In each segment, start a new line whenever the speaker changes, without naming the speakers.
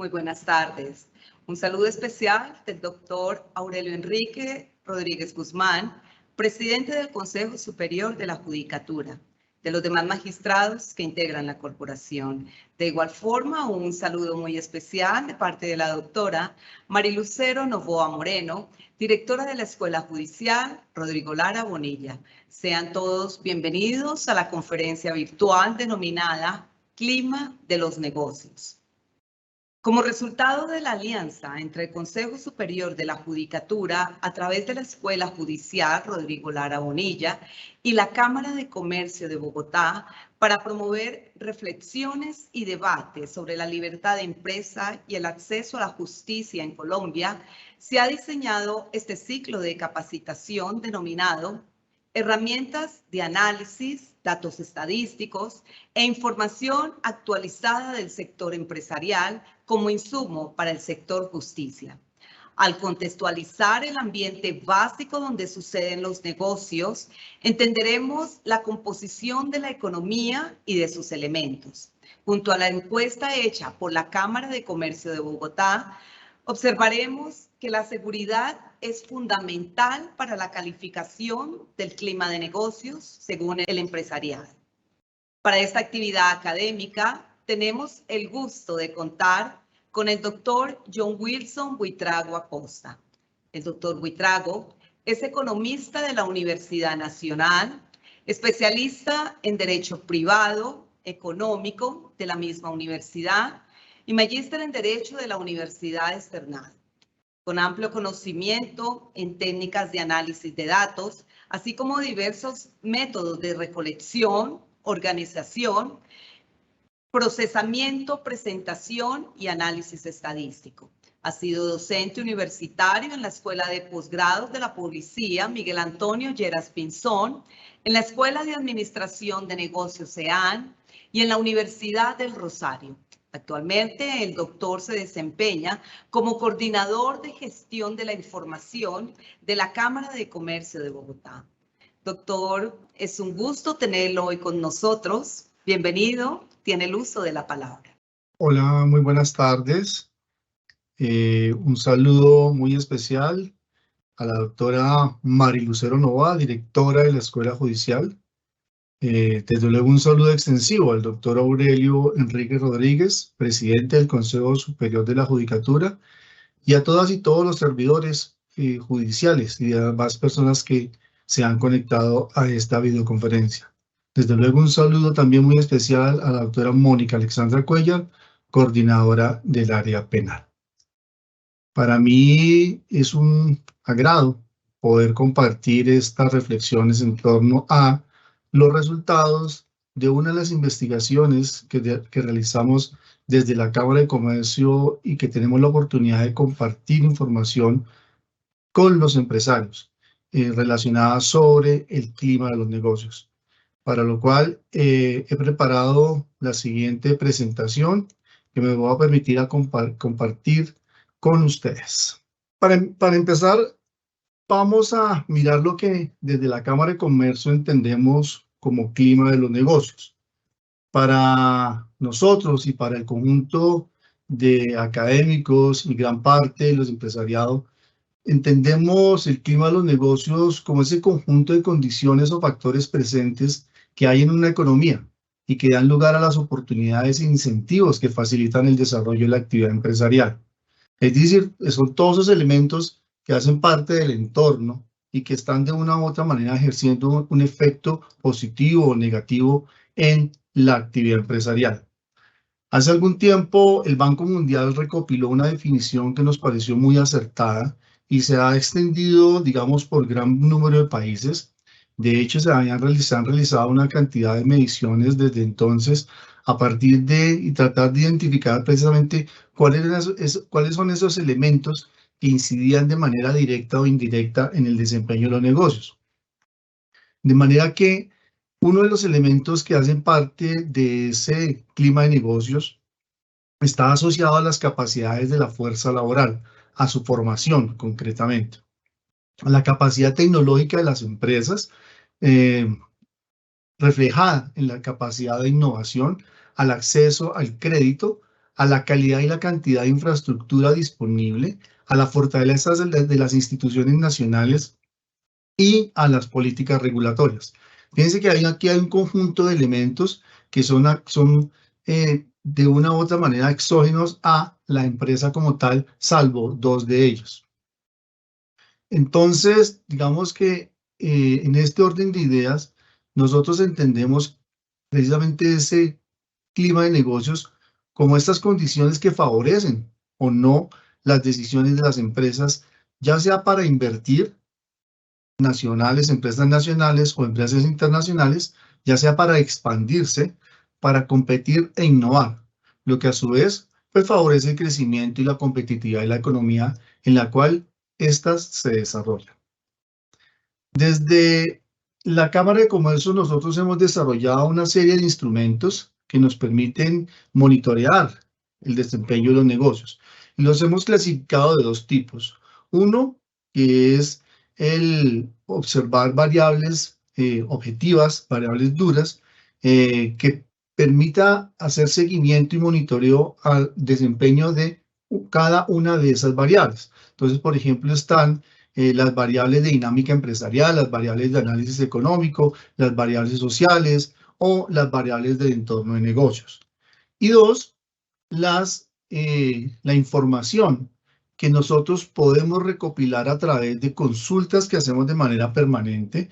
Muy buenas tardes. Un saludo especial del doctor Aurelio Enrique Rodríguez Guzmán, presidente del Consejo Superior de la Judicatura, de los demás magistrados que integran la corporación. De igual forma, un saludo muy especial de parte de la doctora Marilucero Novoa Moreno, directora de la Escuela Judicial Rodrigo Lara Bonilla. Sean todos bienvenidos a la conferencia virtual denominada Clima de los Negocios. Como resultado de la alianza entre el Consejo Superior de la Judicatura a través de la Escuela Judicial Rodrigo Lara Bonilla y la Cámara de Comercio de Bogotá para promover reflexiones y debates sobre la libertad de empresa y el acceso a la justicia en Colombia, se ha diseñado este ciclo de capacitación denominado Herramientas de análisis, datos estadísticos e información actualizada del sector empresarial como insumo para el sector justicia. Al contextualizar el ambiente básico donde suceden los negocios, entenderemos la composición de la economía y de sus elementos. Junto a la encuesta hecha por la Cámara de Comercio de Bogotá, observaremos que la seguridad es fundamental para la calificación del clima de negocios según el empresariado. Para esta actividad académica tenemos el gusto de contar con el doctor John Wilson Buitrago Acosta. El doctor Buitrago es economista de la Universidad Nacional, especialista en Derecho Privado, Económico de la misma universidad y magíster en Derecho de la Universidad Externado, con amplio conocimiento en técnicas de análisis de datos, así como diversos métodos de recolección, organización, procesamiento, presentación y análisis estadístico. Ha sido docente universitario en la Escuela de Posgrados de la Policía Miguel Antonio Lleras Pinzón, en la Escuela de Administración de Negocios EAN y en la Universidad del Rosario. Actualmente, el doctor se desempeña como coordinador de gestión de la información de la Cámara de Comercio de Bogotá. Doctor, es un gusto tenerlo hoy con nosotros. Bienvenido, tiene el uso de la palabra.
Hola, muy buenas tardes. Un saludo muy especial a la doctora Marilucero Novoa, directora de la Escuela Judicial. Desde luego un saludo extensivo al doctor Aurelio Enrique Rodríguez, presidente del Consejo Superior de la Judicatura, y a todas y todos los servidores judiciales y a más personas que se han conectado a esta videoconferencia. Desde luego un saludo también muy especial a la doctora Mónica Alexandra Cuellar, coordinadora del área penal. Para mí es un agrado poder compartir estas reflexiones en torno a los resultados de una de las investigaciones que realizamos desde la Cámara de Comercio y que tenemos la oportunidad de compartir información con los empresarios relacionada sobre el clima de los negocios. Para lo cual he preparado la siguiente presentación que me voy a permitir compartir con ustedes. Para empezar, vamos a mirar lo que desde la Cámara de Comercio entendemos como clima de los negocios. Para nosotros y para el conjunto de académicos y gran parte de los empresariados, entendemos el clima de los negocios como ese conjunto de condiciones o factores presentes que hay en una economía y que dan lugar a las oportunidades e incentivos que facilitan el desarrollo de la actividad empresarial. Es decir, son todos esos elementos que hacen parte del entorno y que están de una u otra manera ejerciendo un efecto positivo o negativo en la actividad empresarial. Hace algún tiempo, el Banco Mundial recopiló una definición que nos pareció muy acertada y se ha extendido, digamos, por gran número de países. De hecho, se han realizado una cantidad de mediciones desde entonces a partir de y tratar de identificar precisamente cuáles son esos elementos que incidían de manera directa o indirecta en el desempeño de los negocios. De manera que uno de los elementos que hacen parte de ese clima de negocios está asociado a las capacidades de la fuerza laboral, a su formación concretamente, a la capacidad tecnológica de las empresas, reflejada en la capacidad de innovación, al acceso al crédito, a la calidad y la cantidad de infraestructura disponible, a la fortaleza de las instituciones nacionales y a las políticas regulatorias. Fíjense que aquí hay un conjunto de elementos que son de una u otra manera exógenos a la empresa como tal, salvo dos de ellos. Entonces, digamos que en este orden de ideas, nosotros entendemos precisamente ese clima de negocios como estas condiciones que favorecen o no las decisiones de las empresas, ya sea para invertir nacionales, empresas nacionales o empresas internacionales, ya sea para expandirse, para competir e innovar, lo que a su vez pues, favorece el crecimiento y la competitividad de la economía en la cual éstas se desarrollan. Desde la Cámara de Comercio nosotros hemos desarrollado una serie de instrumentos que nos permiten monitorear el desempeño de los negocios. Y los hemos clasificado de dos tipos. Uno, que es el observar variables objetivas, variables duras, que permita hacer seguimiento y monitoreo al desempeño de cada una de esas variables. Entonces, por ejemplo, están las variables de dinámica empresarial, las variables de análisis económico, las variables sociales o las variables del entorno de negocios. Y dos, la información que nosotros podemos recopilar a través de consultas que hacemos de manera permanente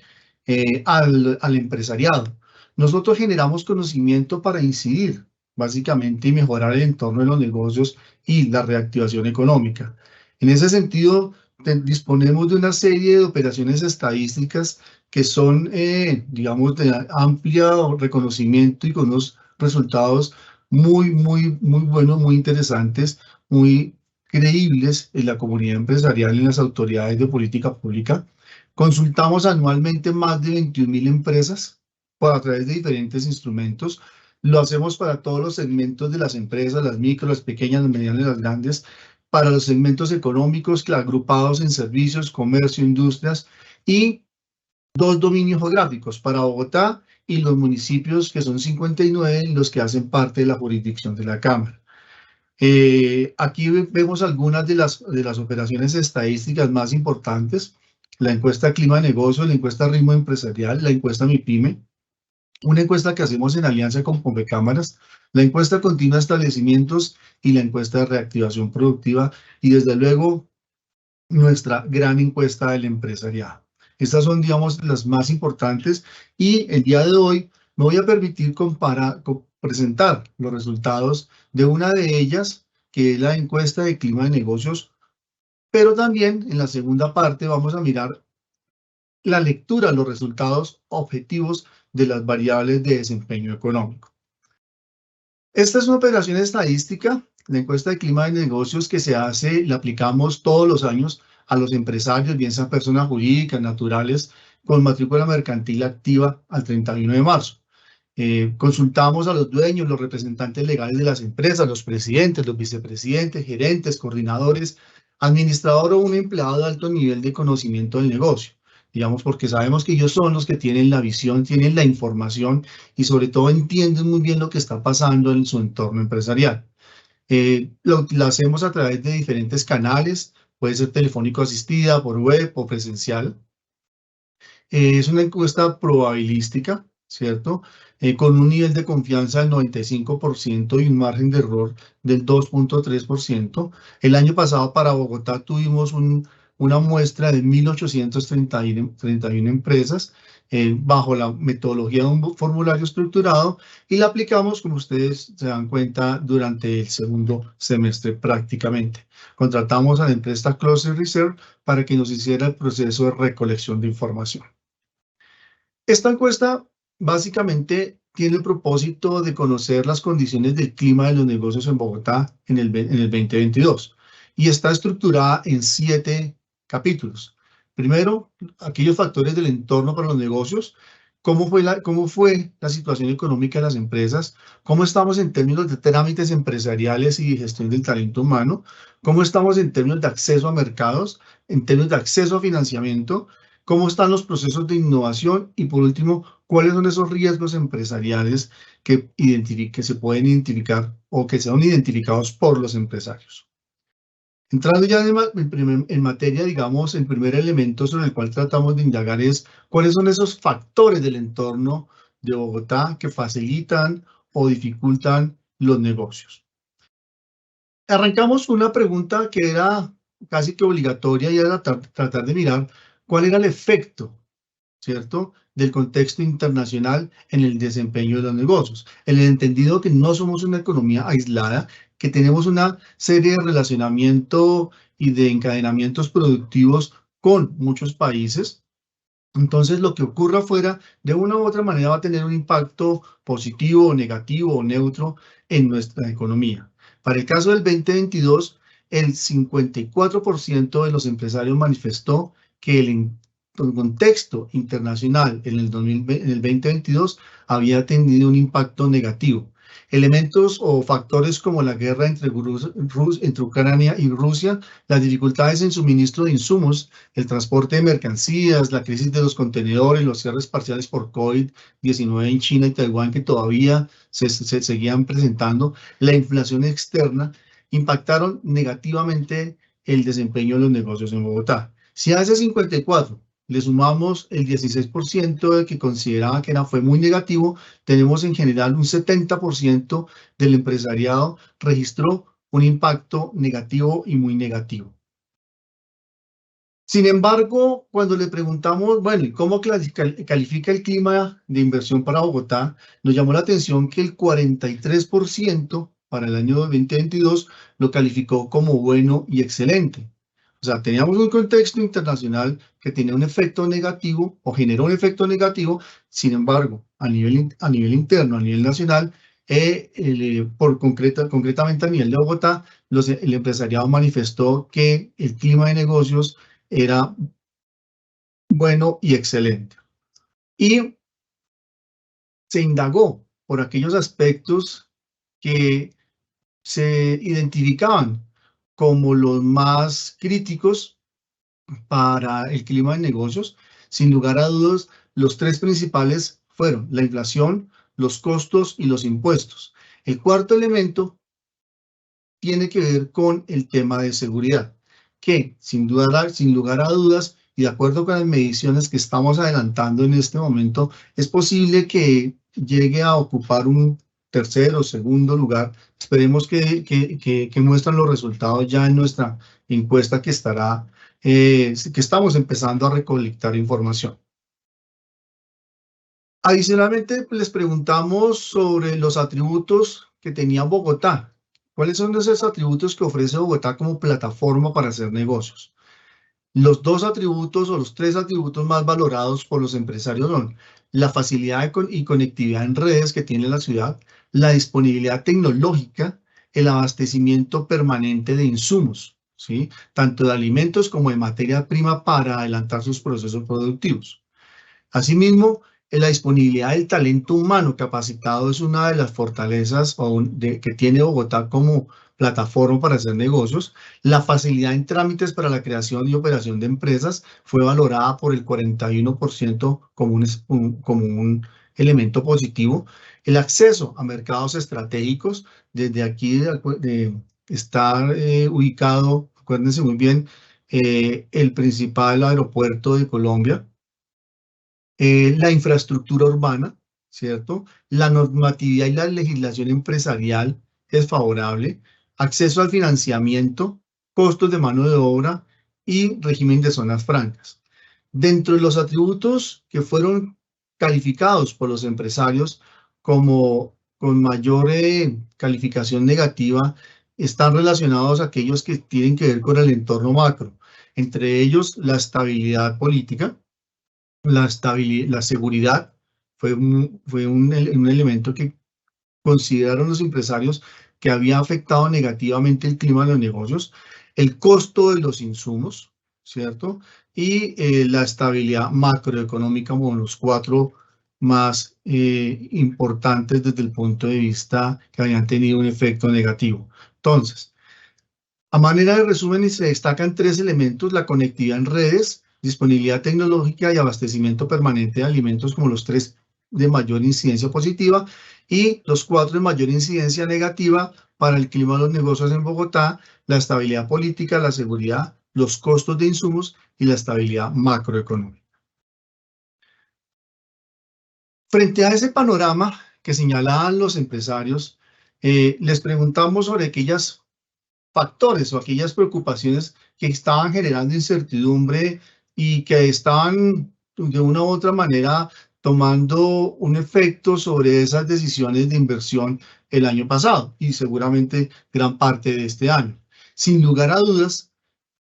al empresariado. Nosotros generamos conocimiento para incidir básicamente y mejorar el entorno de los negocios y la reactivación económica. En ese sentido, disponemos de una serie de operaciones estadísticas que son, digamos, de amplio reconocimiento y con unos resultados muy buenos, muy interesantes, muy creíbles en la comunidad empresarial y en las autoridades de política pública. Consultamos anualmente más de 21.000 empresas a través de diferentes instrumentos. Lo hacemos para todos los segmentos de las empresas, las micro, las pequeñas, las medianas y las grandes, para los segmentos económicos agrupados en servicios, comercio, industrias y dos dominios geográficos para Bogotá y los municipios que son 59 los que hacen parte de la jurisdicción de la Cámara. Aquí vemos algunas de las operaciones estadísticas más importantes: la encuesta Clima de Negocios, la encuesta Ritmo Empresarial, la encuesta MIPYME, una encuesta que hacemos en alianza con Compecámaras, la encuesta Continua de Establecimientos y la encuesta de Reactivación Productiva y desde luego nuestra gran encuesta del empresariado. Estas son, digamos, las más importantes y el día de hoy me voy a permitir presentar los resultados de una de ellas, que es la encuesta de clima de negocios, pero también en la segunda parte vamos a mirar la lectura de los resultados objetivos de las variables de desempeño económico. Esta es una operación estadística, la encuesta de clima de negocios que se hace, la aplicamos todos los años a los empresarios, bien sean personas jurídicas, naturales, con matrícula mercantil activa al 31 de marzo. Consultamos a los dueños, los representantes legales de las empresas, los presidentes, los vicepresidentes, gerentes, coordinadores, administrador o un empleado de alto nivel de conocimiento del negocio. Digamos, porque sabemos que ellos son los que tienen la visión, tienen la información y sobre todo entienden muy bien lo que está pasando en su entorno empresarial. Lo hacemos a través de diferentes canales, puede ser telefónico asistida, por web o presencial. Es una encuesta probabilística, ¿cierto? Con un nivel de confianza del 95% y un margen de error del 2.3%. El año pasado para Bogotá tuvimos una muestra de 1.831 empresas bajo la metodología de un formulario estructurado y la aplicamos, como ustedes se dan cuenta, durante el segundo semestre prácticamente. Contratamos a la empresa Closer Research para que nos hiciera el proceso de recolección de información. Esta encuesta básicamente tiene el propósito de conocer las condiciones del clima de los negocios en Bogotá en el 2022 y está estructurada en 7 capítulos. Primero, aquellos factores del entorno para los negocios, cómo fue la situación económica de las empresas, cómo estamos en términos de trámites empresariales y gestión del talento humano, cómo estamos en términos de acceso a mercados, en términos de acceso a financiamiento, cómo están los procesos de innovación y, por último, cuáles son esos riesgos empresariales que se pueden identificar o que sean identificados por los empresarios. Entrando ya en materia, digamos, el primer elemento sobre el cual tratamos de indagar es cuáles son esos factores del entorno de Bogotá que facilitan o dificultan los negocios. Arrancamos una pregunta que era casi que obligatoria y era tratar de mirar cuál era el efecto, ¿cierto?, del contexto internacional en el desempeño de los negocios. En el entendido que no somos una economía aislada, que tenemos una serie de relacionamiento y de encadenamientos productivos con muchos países. Entonces, lo que ocurra afuera, de una u otra manera, va a tener un impacto positivo o negativo o neutro en nuestra economía. Para el caso del 2022, el 54% de los empresarios manifestó que el contexto internacional en el 2022 había tenido un impacto negativo. Elementos o factores como la guerra entre Ucrania y Rusia, las dificultades en suministro de insumos, el transporte de mercancías, la crisis de los contenedores, los cierres parciales por COVID-19 en China y Taiwán que todavía se seguían presentando, la inflación externa, impactaron negativamente el desempeño de los negocios en Bogotá. Si a ese 54 le sumamos el 16% de que consideraba que fue muy negativo, tenemos en general un 70% del empresariado registró un impacto negativo y muy negativo. Sin embargo, cuando le preguntamos, bueno, ¿y cómo califica el clima de inversión para Bogotá? Nos llamó la atención que el 43% para el año 2022 lo calificó como bueno y excelente. O sea, teníamos un contexto internacional que tenía un efecto negativo o generó un efecto negativo. Sin embargo, a nivel interno, a nivel nacional, concretamente a nivel de Bogotá, el empresariado manifestó que el clima de negocios era bueno y excelente. Y se indagó por aquellos aspectos que se identificaban como los más críticos para el clima de negocios. Sin lugar a dudas, los tres principales fueron la inflación, los costos y los impuestos. El cuarto elemento tiene que ver con el tema de seguridad, que sin lugar a dudas, y de acuerdo con las mediciones que estamos adelantando en este momento, es posible que llegue a ocupar un tercer o segundo lugar. Esperemos que muestran los resultados ya en nuestra encuesta que estamos empezando a recolectar información. Adicionalmente, les preguntamos sobre los atributos que tenía Bogotá. ¿Cuáles son esos atributos que ofrece Bogotá como plataforma para hacer negocios? Los dos atributos o los tres atributos más valorados por los empresarios son la facilidad y conectividad en redes que tiene la ciudad, la disponibilidad tecnológica, el abastecimiento permanente de insumos, ¿sí?, tanto de alimentos como de materia prima para adelantar sus procesos productivos. Asimismo, la disponibilidad del talento humano capacitado es una de las fortalezas que tiene Bogotá como plataforma para hacer negocios. La facilidad en trámites para la creación y operación de empresas fue valorada por el 41% como un elemento positivo. El acceso a mercados estratégicos, desde aquí está ubicado, acuérdense muy bien, el principal aeropuerto de Colombia. La infraestructura urbana, ¿cierto? La normatividad y la legislación empresarial es favorable, acceso al financiamiento, costos de mano de obra y régimen de zonas francas. Dentro de los atributos que fueron calificados por los empresarios como con mayor calificación negativa, están relacionados a aquellos que tienen que ver con el entorno macro, entre ellos la estabilidad política, la seguridad fue un elemento que consideraron los empresarios que había afectado negativamente el clima de los negocios, el costo de los insumos, ¿cierto? Y la estabilidad macroeconómica como los cuatro más importantes desde el punto de vista que habían tenido un efecto negativo. Entonces, a manera de resumen, se destacan tres elementos: la conectividad en redes, disponibilidad tecnológica y abastecimiento permanente de alimentos como los 3 de mayor incidencia positiva y los 4 de mayor incidencia negativa para el clima de los negocios en Bogotá, la estabilidad política, la seguridad, los costos de insumos y la estabilidad macroeconómica. Frente a ese panorama que señalaban los empresarios, les preguntamos sobre aquellos factores o aquellas preocupaciones que estaban generando incertidumbre y que estaban de una u otra manera tomando un efecto sobre esas decisiones de inversión el año pasado y seguramente gran parte de este año. Sin lugar a dudas,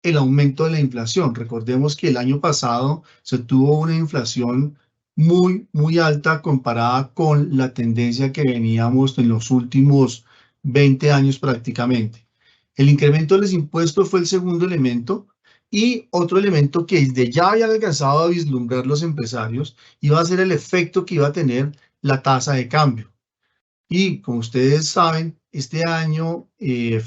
el aumento de la inflación. Recordemos que el año pasado se tuvo una inflación muy alta comparada con la tendencia que veníamos en los últimos 20 años prácticamente. El incremento de los impuestos fue el segundo elemento y otro elemento que desde ya habían alcanzado a vislumbrar los empresarios iba a ser el efecto que iba a tener la tasa de cambio. Y como ustedes saben, este año, desde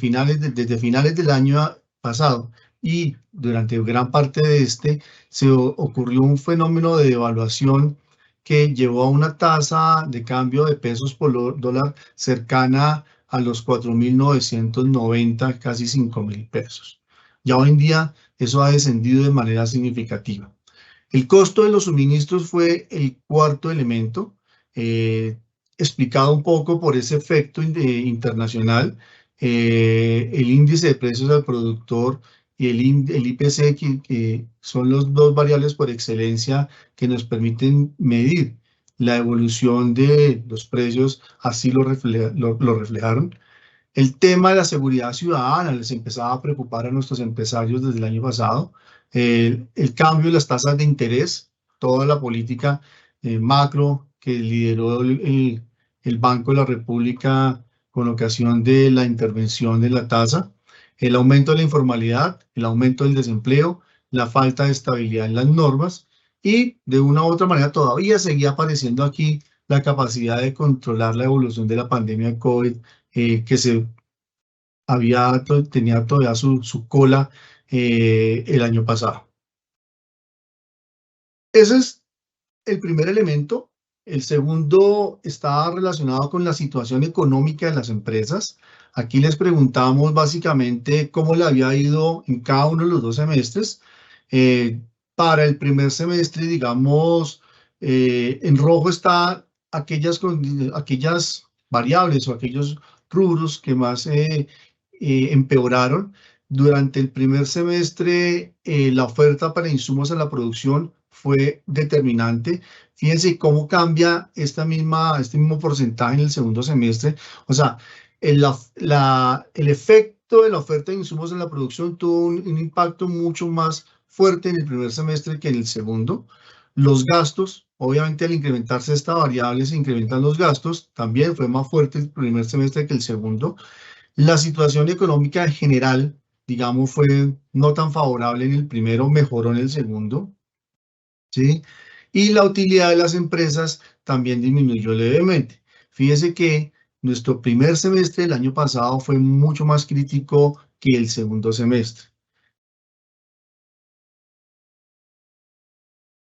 finales del año pasado y durante gran parte de este, se ocurrió un fenómeno de devaluación que llevó a una tasa de cambio de pesos por dólar cercana a los 4.990, casi 5.000 pesos. Ya hoy en día eso ha descendido de manera significativa. El costo de los suministros fue el cuarto elemento, explicado un poco por ese efecto internacional. El índice de precios al productor y el IPC, que son los dos variables por excelencia que nos permiten medir la evolución de los precios, así lo reflejaron. El tema de la seguridad ciudadana les empezaba a preocupar a nuestros empresarios desde el año pasado. El cambio de las tasas de interés, toda la política macro que lideró el Banco de la República con ocasión de la intervención de la tasa, el aumento de la informalidad, el aumento del desempleo, la falta de estabilidad en las normas y de una u otra manera todavía seguía apareciendo aquí la capacidad de controlar la evolución de la pandemia de COVID que tenía todavía su cola el año pasado. Ese es el primer elemento. El segundo está relacionado con la situación económica de las empresas. Aquí les preguntamos básicamente cómo le había ido en cada uno de los 2 semestres. Para el primer semestre, digamos, en rojo están aquellas variables o aquellos rubros que más empeoraron. Durante el primer semestre, la oferta para insumos a la producción fue determinante. Fíjense cómo cambia este mismo porcentaje en el segundo semestre. O sea, el efecto de la oferta de insumos en la producción tuvo un impacto mucho más fuerte en el primer semestre que en el segundo. Los gastos, obviamente al incrementarse esta variable, se incrementan los gastos. También fue más fuerte el primer semestre que el segundo. La situación económica en general, digamos, fue no tan favorable en el primero, mejoró en el segundo, ¿sí? Y la utilidad de las empresas también disminuyó levemente. Fíjese que nuestro primer semestre del año pasado fue mucho más crítico que el segundo semestre.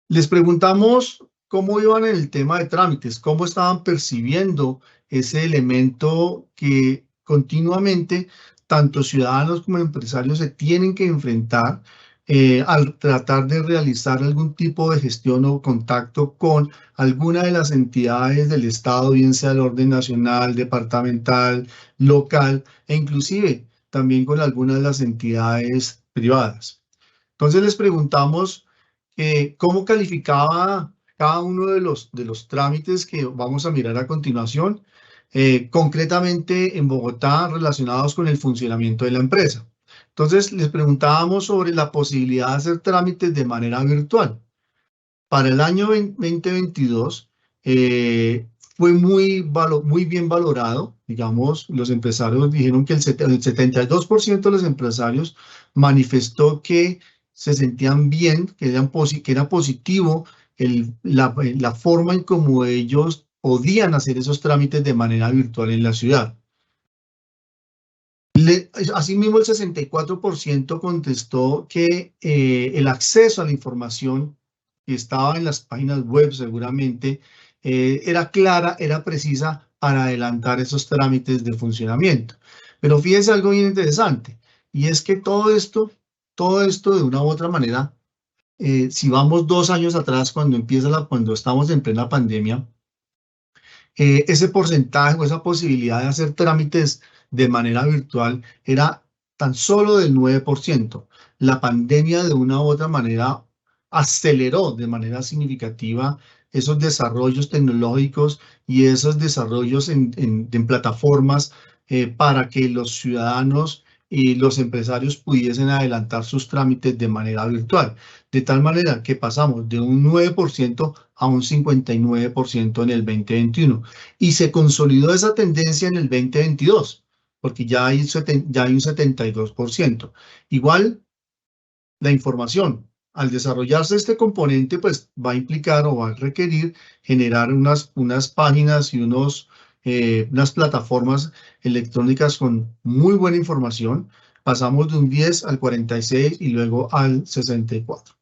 Les preguntamos cómo iban en el tema de trámites, cómo estaban percibiendo ese elemento que continuamente tanto ciudadanos como empresarios se tienen que enfrentar al tratar de realizar algún tipo de gestión o contacto con alguna de las entidades del Estado, bien sea el orden nacional, departamental, local e inclusive también con algunas de las entidades privadas. Entonces les preguntamos cómo calificaba cada uno de los trámites que vamos a mirar a continuación, concretamente en Bogotá relacionados con el funcionamiento de la empresa. Entonces, les preguntábamos sobre la posibilidad de hacer trámites de manera virtual. Para el año 2022 fue muy bien valorado. Digamos, los empresarios dijeron que el 72% de los empresarios manifestó que se sentían bien, que era positivo la forma en cómo ellos podían hacer esos trámites de manera virtual en la ciudad. Asimismo, el 64% contestó que el acceso a la información que estaba en las páginas web seguramente era clara, era precisa para adelantar esos trámites de funcionamiento. Pero fíjense algo bien interesante, y es que todo esto de una u otra manera, si vamos 2 años atrás, cuando estamos en plena pandemia, ese porcentaje o esa posibilidad de hacer trámites de manera virtual era tan solo del 9%. La pandemia de una u otra manera aceleró de manera significativa esos desarrollos tecnológicos y esos desarrollos en plataformas para que los ciudadanos y los empresarios pudiesen adelantar sus trámites de manera virtual. De tal manera que pasamos de un 9% a un 59% en el 2021. Y se consolidó esa tendencia en el 2022, porque ya hay un 72%. Igual, la información, al desarrollarse este componente, pues va a implicar o va a requerir generar unas páginas y unas plataformas electrónicas con muy buena información. Pasamos de un 10 al 46 y luego al 64.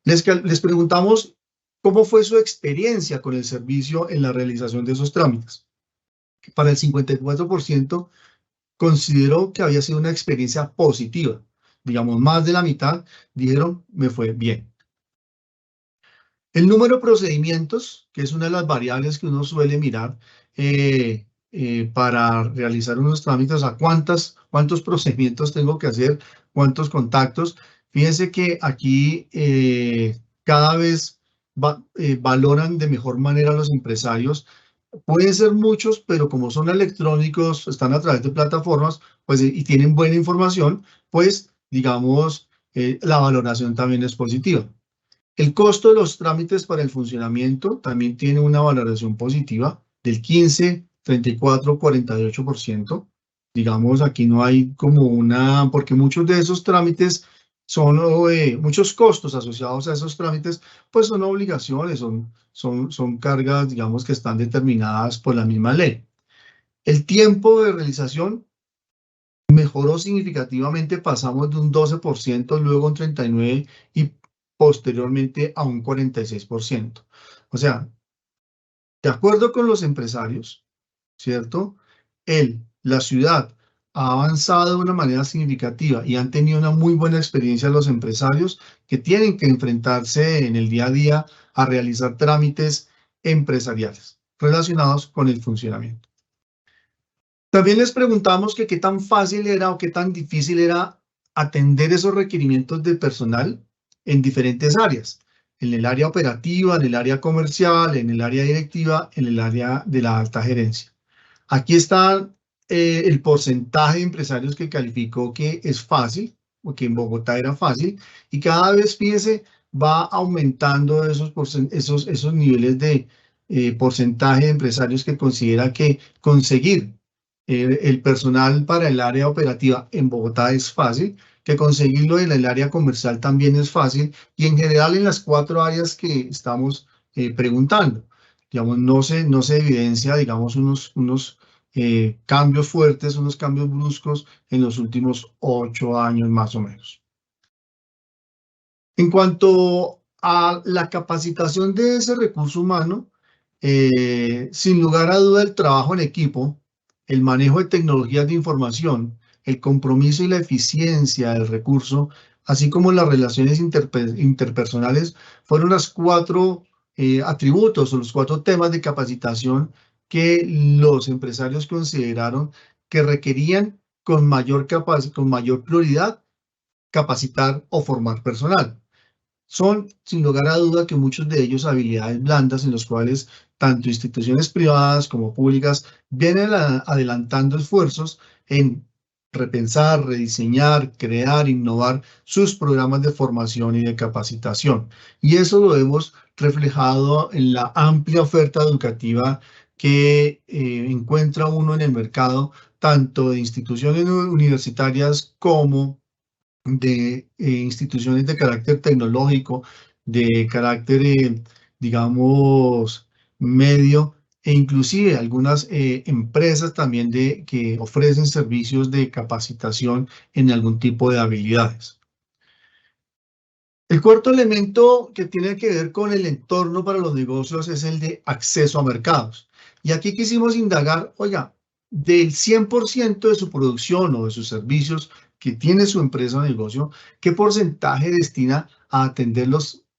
Les preguntamos cómo fue su experiencia con el servicio en la realización de esos trámites. Para el 54% consideró que había sido una experiencia positiva. Digamos, más de la mitad dijeron, me fue bien. El número de procedimientos, que es una de las variables que uno suele mirar para realizar unos trámites, a cuántos procedimientos tengo que hacer, cuántos contactos. Fíjense que aquí cada vez valoran de mejor manera a los empresarios. Pueden ser muchos, pero como son electrónicos, están a través de plataformas, pues, y tienen buena información, pues, digamos, la valoración también es positiva. El costo de los trámites para el funcionamiento también tiene una valoración positiva del 15, 34, 48%. Digamos, aquí no hay porque muchos de esos trámites son, muchos costos asociados a esos trámites, pues son obligaciones, son cargas, digamos, que están determinadas por la misma ley. El tiempo de realización mejoró significativamente, pasamos de un 12%, luego un 39% y posteriormente a un 46%. O sea, de acuerdo con los empresarios, ¿cierto? La ciudad ha avanzado de una manera significativa y han tenido una muy buena experiencia los empresarios que tienen que enfrentarse en el día a día a realizar trámites empresariales relacionados con el funcionamiento. También les preguntamos que qué tan fácil era o qué tan difícil era atender esos requerimientos de personal en diferentes áreas, en el área operativa, en el área comercial, en el área directiva, en el área de la alta gerencia. Aquí está el porcentaje de empresarios que calificó que es fácil, o que en Bogotá era fácil, y cada vez, fíjese, va aumentando esos niveles de porcentaje de empresarios que considera que conseguir el personal para el área operativa en Bogotá es fácil, que conseguirlo en el área comercial también es fácil, y en general en las 4 áreas que estamos preguntando. Digamos, no se evidencia, digamos, unos cambios fuertes, unos cambios bruscos en los últimos 8 años más o menos. En cuanto a la capacitación de ese recurso humano, sin lugar a duda el trabajo en equipo, el manejo de tecnologías de información, el compromiso y la eficiencia del recurso, así como las relaciones interpersonales, fueron los 4 atributos o los 4 temas de capacitación que los empresarios consideraron que requerían con mayor prioridad capacitar o formar personal. Son, sin lugar a duda, que muchos de ellos habilidades blandas en los cuales tanto instituciones privadas como públicas vienen adelantando esfuerzos en repensar, rediseñar, crear, innovar sus programas de formación y de capacitación. Y eso lo hemos reflejado en la amplia oferta educativa que encuentra uno en el mercado, tanto de instituciones universitarias como de instituciones de carácter tecnológico, de carácter, digamos, medio, e inclusive algunas empresas también que ofrecen servicios de capacitación en algún tipo de habilidades. El cuarto elemento que tiene que ver con el entorno para los negocios es el de acceso a mercados. Y aquí quisimos indagar, oiga, del 100% de su producción o de sus servicios que tiene su empresa o negocio, ¿qué porcentaje destina a atender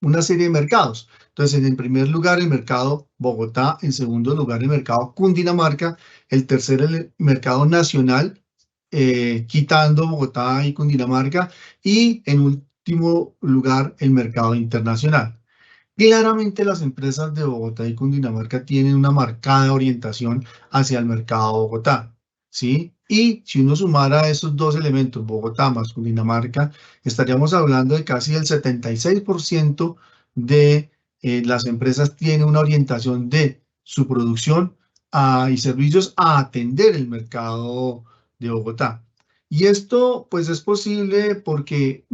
una serie de mercados? Entonces, en primer lugar, el mercado Bogotá, en segundo lugar, el mercado Cundinamarca, el tercer, el mercado nacional, quitando Bogotá y Cundinamarca, y en último lugar, el mercado internacional. Claramente las empresas de Bogotá y Cundinamarca tienen una marcada orientación hacia el mercado Bogotá, ¿sí? Y si uno sumara esos dos elementos, Bogotá más Cundinamarca, estaríamos hablando de casi el 76% de las empresas tienen una orientación de su producción y servicios a atender el mercado de Bogotá. Y esto pues es posible porque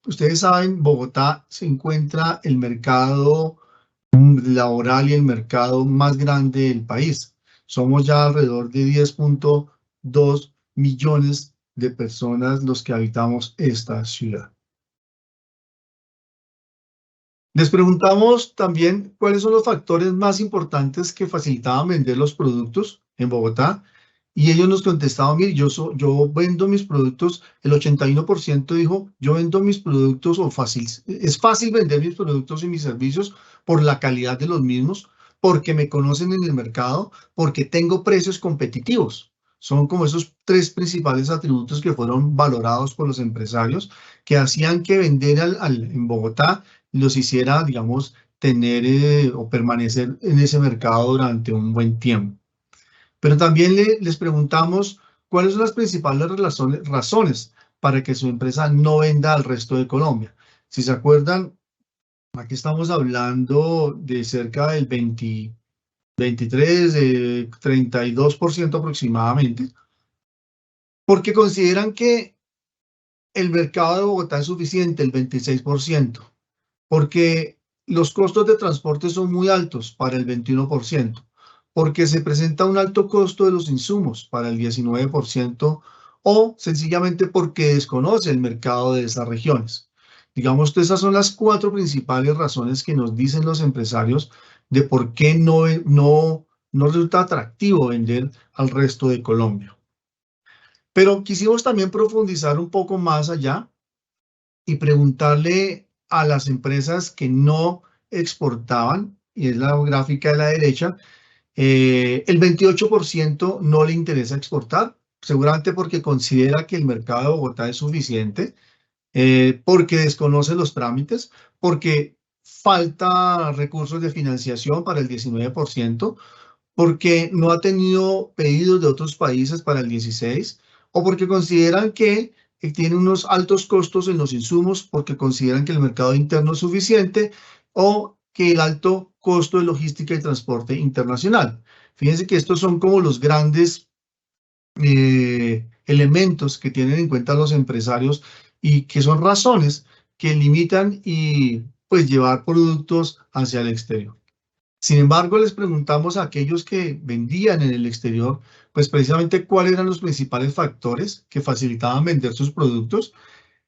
ustedes saben, Bogotá se encuentra el mercado laboral y el mercado más grande del país. Somos ya alrededor de 10.2 millones de personas los que habitamos esta ciudad. Les preguntamos también cuáles son los factores más importantes que facilitaban vender los productos en Bogotá. Y ellos nos contestaban, mire, yo vendo mis productos, el 81% dijo, yo vendo mis productos es fácil vender mis productos y mis servicios por la calidad de los mismos, porque me conocen en el mercado, porque tengo precios competitivos. Son como esos tres principales atributos que fueron valorados por los empresarios que hacían que vender en Bogotá los hiciera, digamos, tener o permanecer en ese mercado durante un buen tiempo. Pero también les preguntamos cuáles son las principales razones para que su empresa no venda al resto de Colombia. Si se acuerdan, aquí estamos hablando de cerca del 23, 32% aproximadamente, porque consideran que el mercado de Bogotá es suficiente, el 26%, porque los costos de transporte son muy altos para el 21%, porque se presenta un alto costo de los insumos para el 19%, o sencillamente porque desconoce el mercado de esas regiones. Digamos que esas son las cuatro principales razones que nos dicen los empresarios de por qué no resulta atractivo vender al resto de Colombia. Pero quisimos también profundizar un poco más allá y preguntarle a las empresas que no exportaban, y es la gráfica de la derecha, el 28% no le interesa exportar, seguramente porque considera que el mercado de Bogotá es suficiente, porque desconoce los trámites, porque falta recursos de financiación para el 19%, porque no ha tenido pedidos de otros países para el 16%, o porque consideran que tiene unos altos costos en los insumos, porque consideran que el mercado interno es suficiente, o que el alto costo de logística y transporte internacional. Fíjense que estos son como los grandes elementos que tienen en cuenta los empresarios y que son razones que limitan y pues llevar productos hacia el exterior. Sin embargo, les preguntamos a aquellos que vendían en el exterior, pues precisamente cuáles eran los principales factores que facilitaban vender sus productos,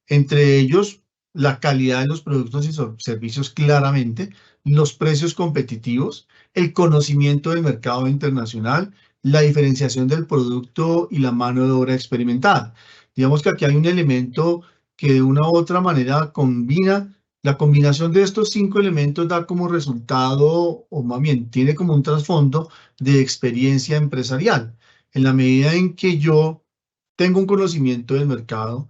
entre ellos la calidad de los productos y servicios claramente, los precios competitivos, el conocimiento del mercado internacional, la diferenciación del producto y la mano de obra experimentada. Digamos que aquí hay un elemento que de una u otra manera la combinación de estos 5 elementos da como resultado, o más bien, tiene como un trasfondo de experiencia empresarial. En la medida en que yo tengo un conocimiento del mercado,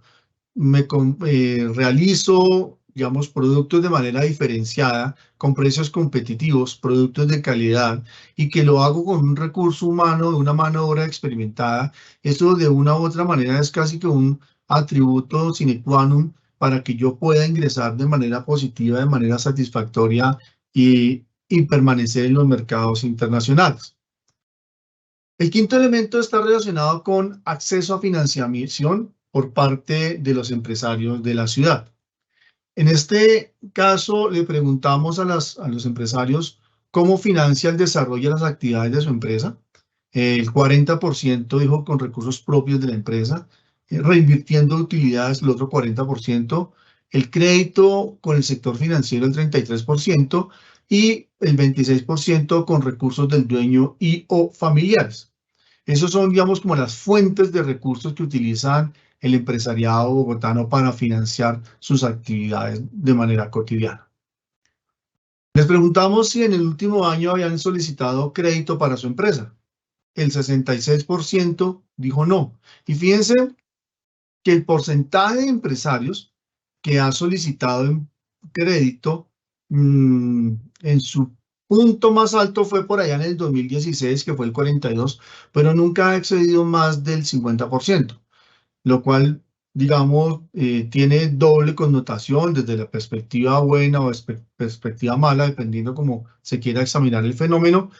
realizo, digamos, productos de manera diferenciada, con precios competitivos, productos de calidad, y que lo hago con un recurso humano, de una mano de obra experimentada, eso de una u otra manera es casi que un atributo sine qua non para que yo pueda ingresar de manera positiva, de manera satisfactoria y permanecer en los mercados internacionales. El quinto elemento está relacionado con acceso a financiación por parte de los empresarios de la ciudad. En este caso, le preguntamos a los empresarios cómo financia el desarrollo de las actividades de su empresa. El 40% dijo con recursos propios de la empresa, reinvirtiendo utilidades el otro 40%, el crédito con el sector financiero el 33% y el 26% con recursos del dueño y o familiares. Esos son, digamos, como las fuentes de recursos que utilizan el empresariado bogotano para financiar sus actividades de manera cotidiana. Les preguntamos si en el último año habían solicitado crédito para su empresa. El 66% dijo no. Y fíjense que el porcentaje de empresarios que ha solicitado crédito en su punto más alto fue por allá en el 2016, que fue el 42%, pero nunca ha excedido más del 50%, lo cual, digamos, tiene doble connotación desde la perspectiva buena o perspectiva mala, dependiendo cómo se quiera examinar el fenómeno.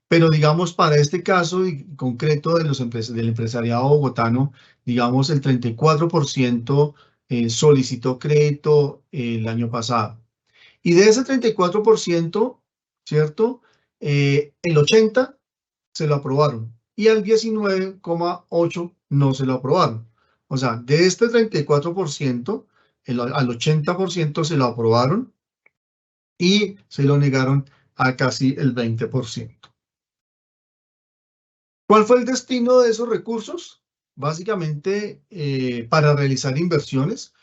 Pero digamos, para este caso concreto de del empresariado bogotano, digamos, el 34% solicitó crédito el año pasado. Y de ese 34%, ¿cierto? El 80% se lo aprobaron y al 19,8% no se lo aprobaron. O sea, de este 34%, al 80% se lo aprobaron y se lo negaron a casi el 20%. ¿Cuál fue el destino de esos recursos? Básicamente para realizar inversiones,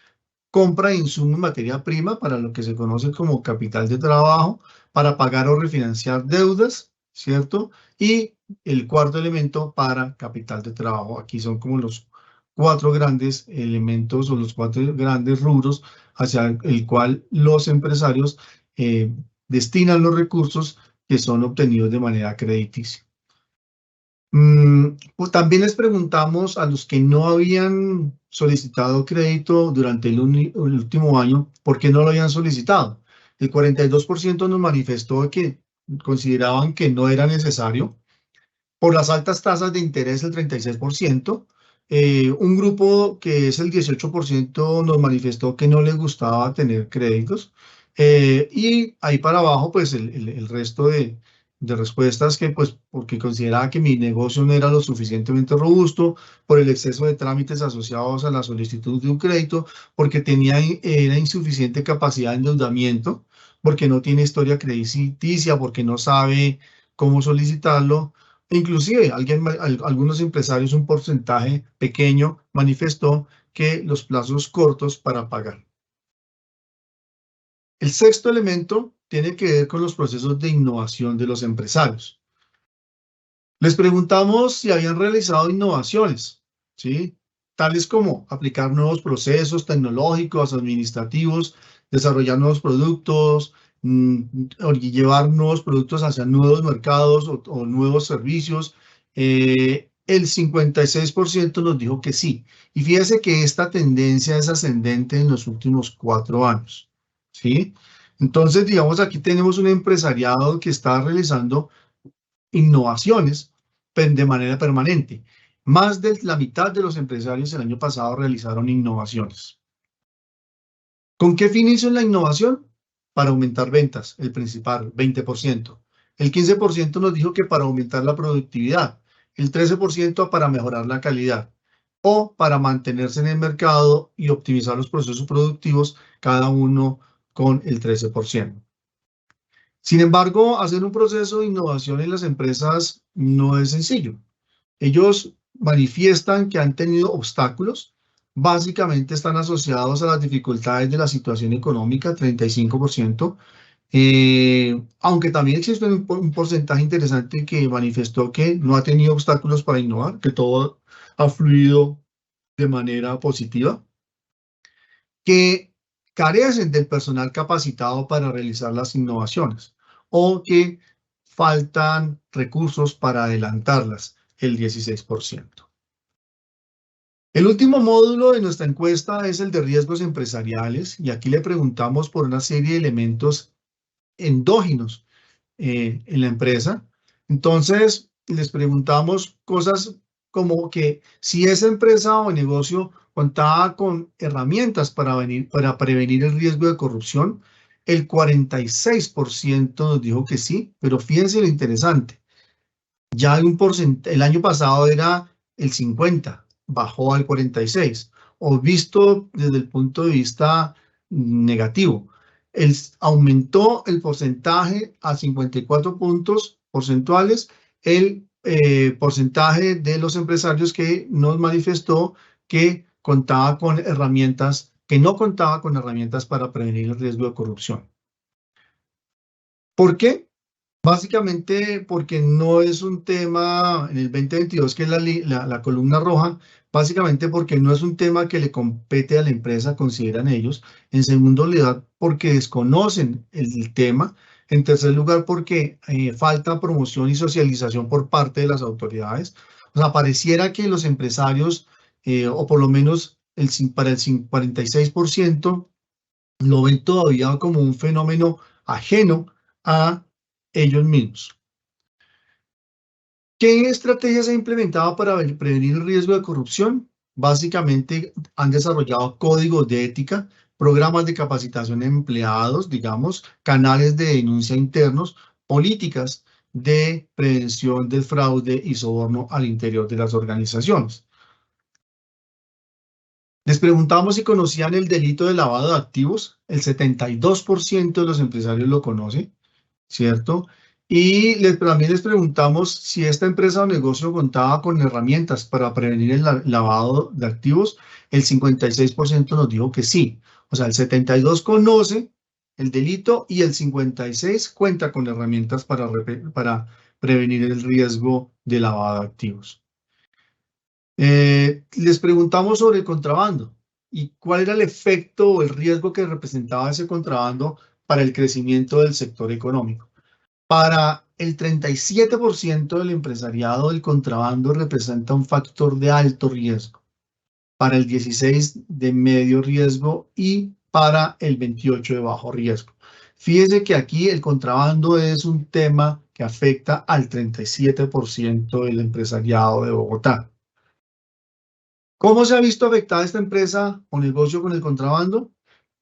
compra de insumos y materia prima para lo que se conoce como capital de trabajo, para pagar o refinanciar deudas, ¿cierto? Y el cuarto elemento para capital de trabajo. Aquí son como los 4 grandes elementos o los 4 grandes rubros hacia el cual los empresarios destinan los recursos que son obtenidos de manera crediticia. Pues también les preguntamos a los que no habían solicitado crédito durante el último año, ¿por qué no lo habían solicitado? El 42% nos manifestó que consideraban que no era necesario. Por las altas tasas de interés, el 36%. Un grupo que es el 18% nos manifestó que no les gustaba tener créditos. Y ahí para abajo, pues el resto de respuestas que, pues, porque consideraba que mi negocio no era lo suficientemente robusto, por el exceso de trámites asociados a la solicitud de un crédito, porque era insuficiente capacidad de endeudamiento, porque no tiene historia crediticia, porque no sabe cómo solicitarlo. Inclusive, algunos empresarios, un porcentaje pequeño, manifestó que los plazos cortos para pagar. El sexto elemento tiene que ver con los procesos de innovación de los empresarios. Les preguntamos si habían realizado innovaciones, ¿sí? Tales como aplicar nuevos procesos tecnológicos, administrativos, desarrollar nuevos productos, o llevar nuevos productos hacia nuevos mercados o nuevos servicios. El 56% nos dijo que sí. Y fíjese que esta tendencia es ascendente en los últimos 4 años, ¿sí? Entonces, digamos, aquí tenemos un empresariado que está realizando innovaciones de manera permanente. Más de la mitad de los empresarios el año pasado realizaron innovaciones. ¿Con qué fin hizo la innovación? Para aumentar ventas, el principal, 20%. El 15% nos dijo que para aumentar la productividad, el 13% para mejorar la calidad o para mantenerse en el mercado y optimizar los procesos productivos, cada uno con el 13%. Sin embargo, hacer un proceso de innovación en las empresas no es sencillo. Ellos manifiestan que han tenido obstáculos. Básicamente están asociados a las dificultades de la situación económica, 35%, aunque también existe un porcentaje interesante que manifestó que no ha tenido obstáculos para innovar, que todo ha fluido de manera positiva, que carecen del personal capacitado para realizar las innovaciones o que faltan recursos para adelantarlas, el 16%. El último módulo de nuestra encuesta es el de riesgos empresariales y aquí le preguntamos por una serie de elementos endógenos en la empresa. Entonces, les preguntamos cosas como que si esa empresa o negocio contaba con herramientas para prevenir el riesgo de corrupción, el 46% nos dijo que sí, pero fíjense lo interesante. Ya hay un porcentaje, el año pasado era el 50, bajó al 46. O visto desde el punto de vista negativo, aumentó el porcentaje a 54 puntos porcentuales, el porcentaje de los empresarios que nos manifestó que contaba con herramientas, que no contaba con herramientas para prevenir el riesgo de corrupción. ¿Por qué? Básicamente porque no es un tema en el 2022, que es la columna roja, básicamente porque no es un tema que le compete a la empresa, consideran ellos. En segundo lugar, porque desconocen el tema. En tercer lugar, porque falta promoción y socialización por parte de las autoridades. O sea, pareciera que los empresarios, o por lo menos para el 46%, lo ven todavía como un fenómeno ajeno a ellos mismos. ¿Qué estrategias se han implementado para prevenir el riesgo de corrupción? Básicamente han desarrollado códigos de ética, programas de capacitación de empleados, digamos, canales de denuncia internos, políticas de prevención del fraude y soborno al interior de las organizaciones. Les preguntamos si conocían el delito de lavado de activos. El 72% de los empresarios lo conoce, ¿cierto? Y también les preguntamos si esta empresa o negocio contaba con herramientas para prevenir el lavado de activos. El 56% nos dijo que sí. O sea, el 72% conoce el delito y el 56% cuenta con herramientas para prevenir el riesgo de lavado de activos. Les preguntamos sobre el contrabando y cuál era el efecto o el riesgo que representaba ese contrabando para el crecimiento del sector económico. Para el 37% del empresariado, el contrabando representa un factor de alto riesgo. Para el 16% de medio riesgo y para el 28% de bajo riesgo. Fíjese que aquí el contrabando es un tema que afecta al 37% del empresariado de Bogotá. ¿Cómo se ha visto afectada esta empresa o negocio con el contrabando?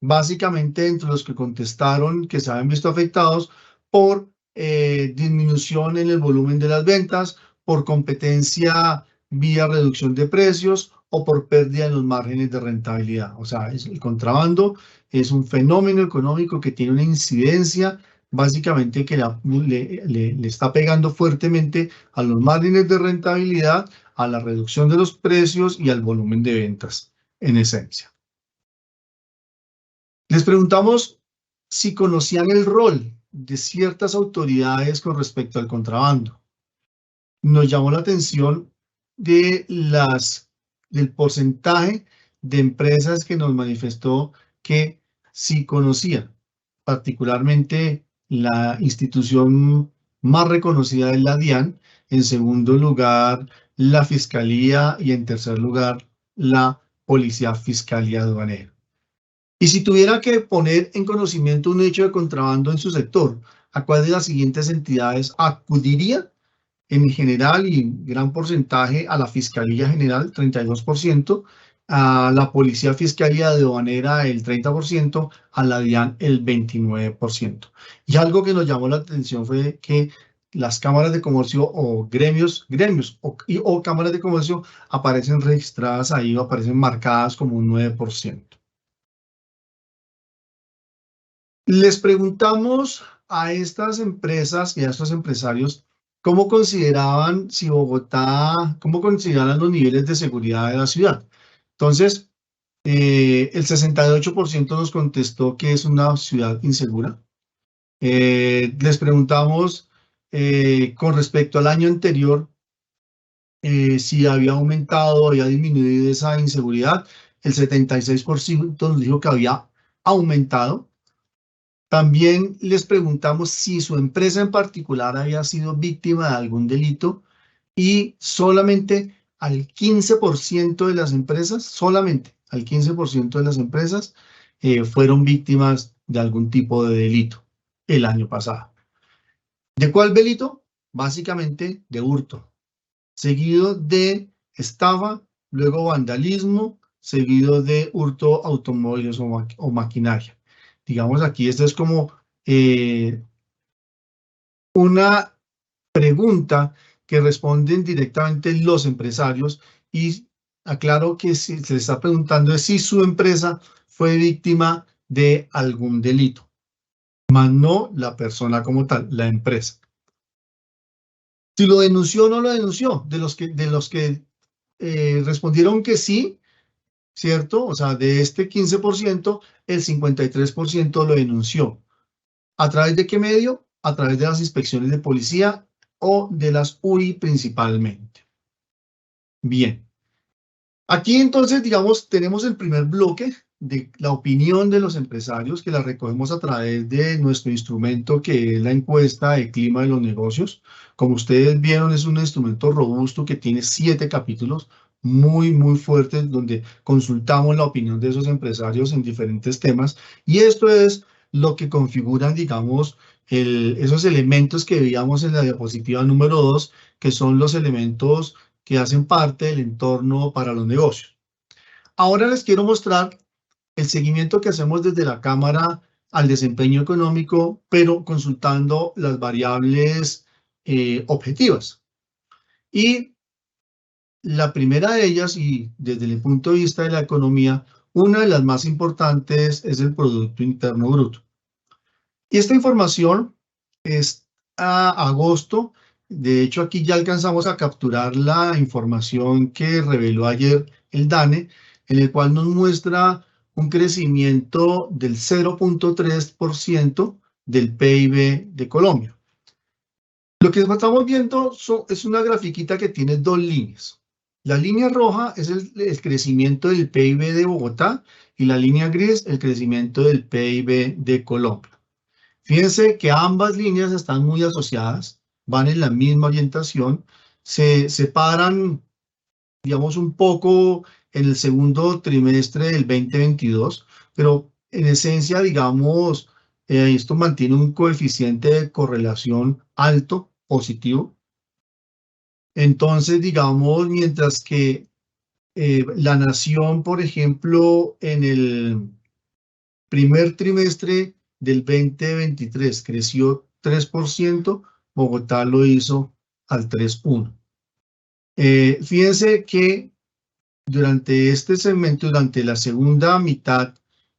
Básicamente, entre los que contestaron que se habían visto afectados por disminución en el volumen de las ventas, por competencia vía reducción de precios o por pérdida en los márgenes de rentabilidad. O sea, el contrabando es un fenómeno económico que tiene una incidencia básicamente que le está pegando fuertemente a los márgenes de rentabilidad, a la reducción de los precios y al volumen de ventas, en esencia. Les preguntamos si conocían el rol de ciertas autoridades con respecto al contrabando. Nos llamó la atención del porcentaje de empresas que nos manifestó que sí conocían, particularmente la institución más reconocida es la DIAN, en segundo lugar la Fiscalía y en tercer lugar la Policía Fiscal y Aduanera. Y si tuviera que poner en conocimiento un hecho de contrabando en su sector, ¿a cuál de las siguientes entidades acudiría? En general y gran porcentaje a la Fiscalía General, 32%, a la Policía Fiscal y Aduanera el 30%, a la DIAN el 29%. Y algo que nos llamó la atención fue que las cámaras de comercio o gremios o cámaras de comercio aparecen registradas ahí o aparecen marcadas como un 9%. Les preguntamos a estas empresas y a estos empresarios cómo consideraban cómo consideraban los niveles de seguridad de la ciudad. Entonces, el 68% nos contestó que es una ciudad insegura. Les preguntamos con respecto al año anterior si había aumentado o había disminuido esa inseguridad. El 76% nos dijo que había aumentado. También les preguntamos si su empresa en particular había sido víctima de algún delito y solamente al 15% de las empresas, solamente al 15% de las empresas fueron víctimas de algún tipo de delito el año pasado. ¿De cuál delito? Básicamente de hurto, seguido de estafa, luego vandalismo, seguido de hurto automóviles o maquinaria. Digamos aquí, esto es como una pregunta que responden directamente los empresarios y aclaro que si se está preguntando es si su empresa fue víctima de algún delito, más no la persona como tal, la empresa. Si lo denunció o no lo denunció, de los que respondieron que sí, ¿cierto? O sea, de este 15%, el 53% lo denunció. ¿A través de qué medio? A través de las inspecciones de policía o de las UI principalmente. Bien. Aquí entonces, digamos, tenemos el primer bloque de la opinión de los empresarios que la recogemos a través de nuestro instrumento que es la encuesta de clima de los negocios. Como ustedes vieron, es un instrumento robusto que tiene 7 capítulos muy fuertes donde consultamos la opinión de esos empresarios en diferentes temas y esto es lo que configuran, digamos, esos elementos que veíamos en la diapositiva número 2, que son los elementos que hacen parte del entorno para los negocios. Ahora les quiero mostrar el seguimiento que hacemos desde la Cámara al desempeño económico, pero consultando las variables objetivas. Y la primera de ellas, y desde el punto de vista de la economía, una de las más importantes es el Producto Interno Bruto. Y esta información es a agosto. De hecho, aquí ya alcanzamos a capturar la información que reveló ayer el DANE, en el cual nos muestra un crecimiento del 0.3% del PIB de Colombia. Lo que estamos viendo es una grafiquita que tiene 2 líneas. La línea roja es el crecimiento del PIB de Bogotá y la línea gris el crecimiento del PIB de Colombia. Fíjense que ambas líneas están muy asociadas, van en la misma orientación, se separan, digamos, un poco en el segundo trimestre del 2022, pero en esencia, digamos, esto mantiene un coeficiente de correlación alto, positivo. Entonces, digamos, mientras que la nación, por ejemplo, en el primer trimestre del 2023 creció 3%, Bogotá lo hizo al 3.1%. Fíjense que durante este segmento, durante la segunda mitad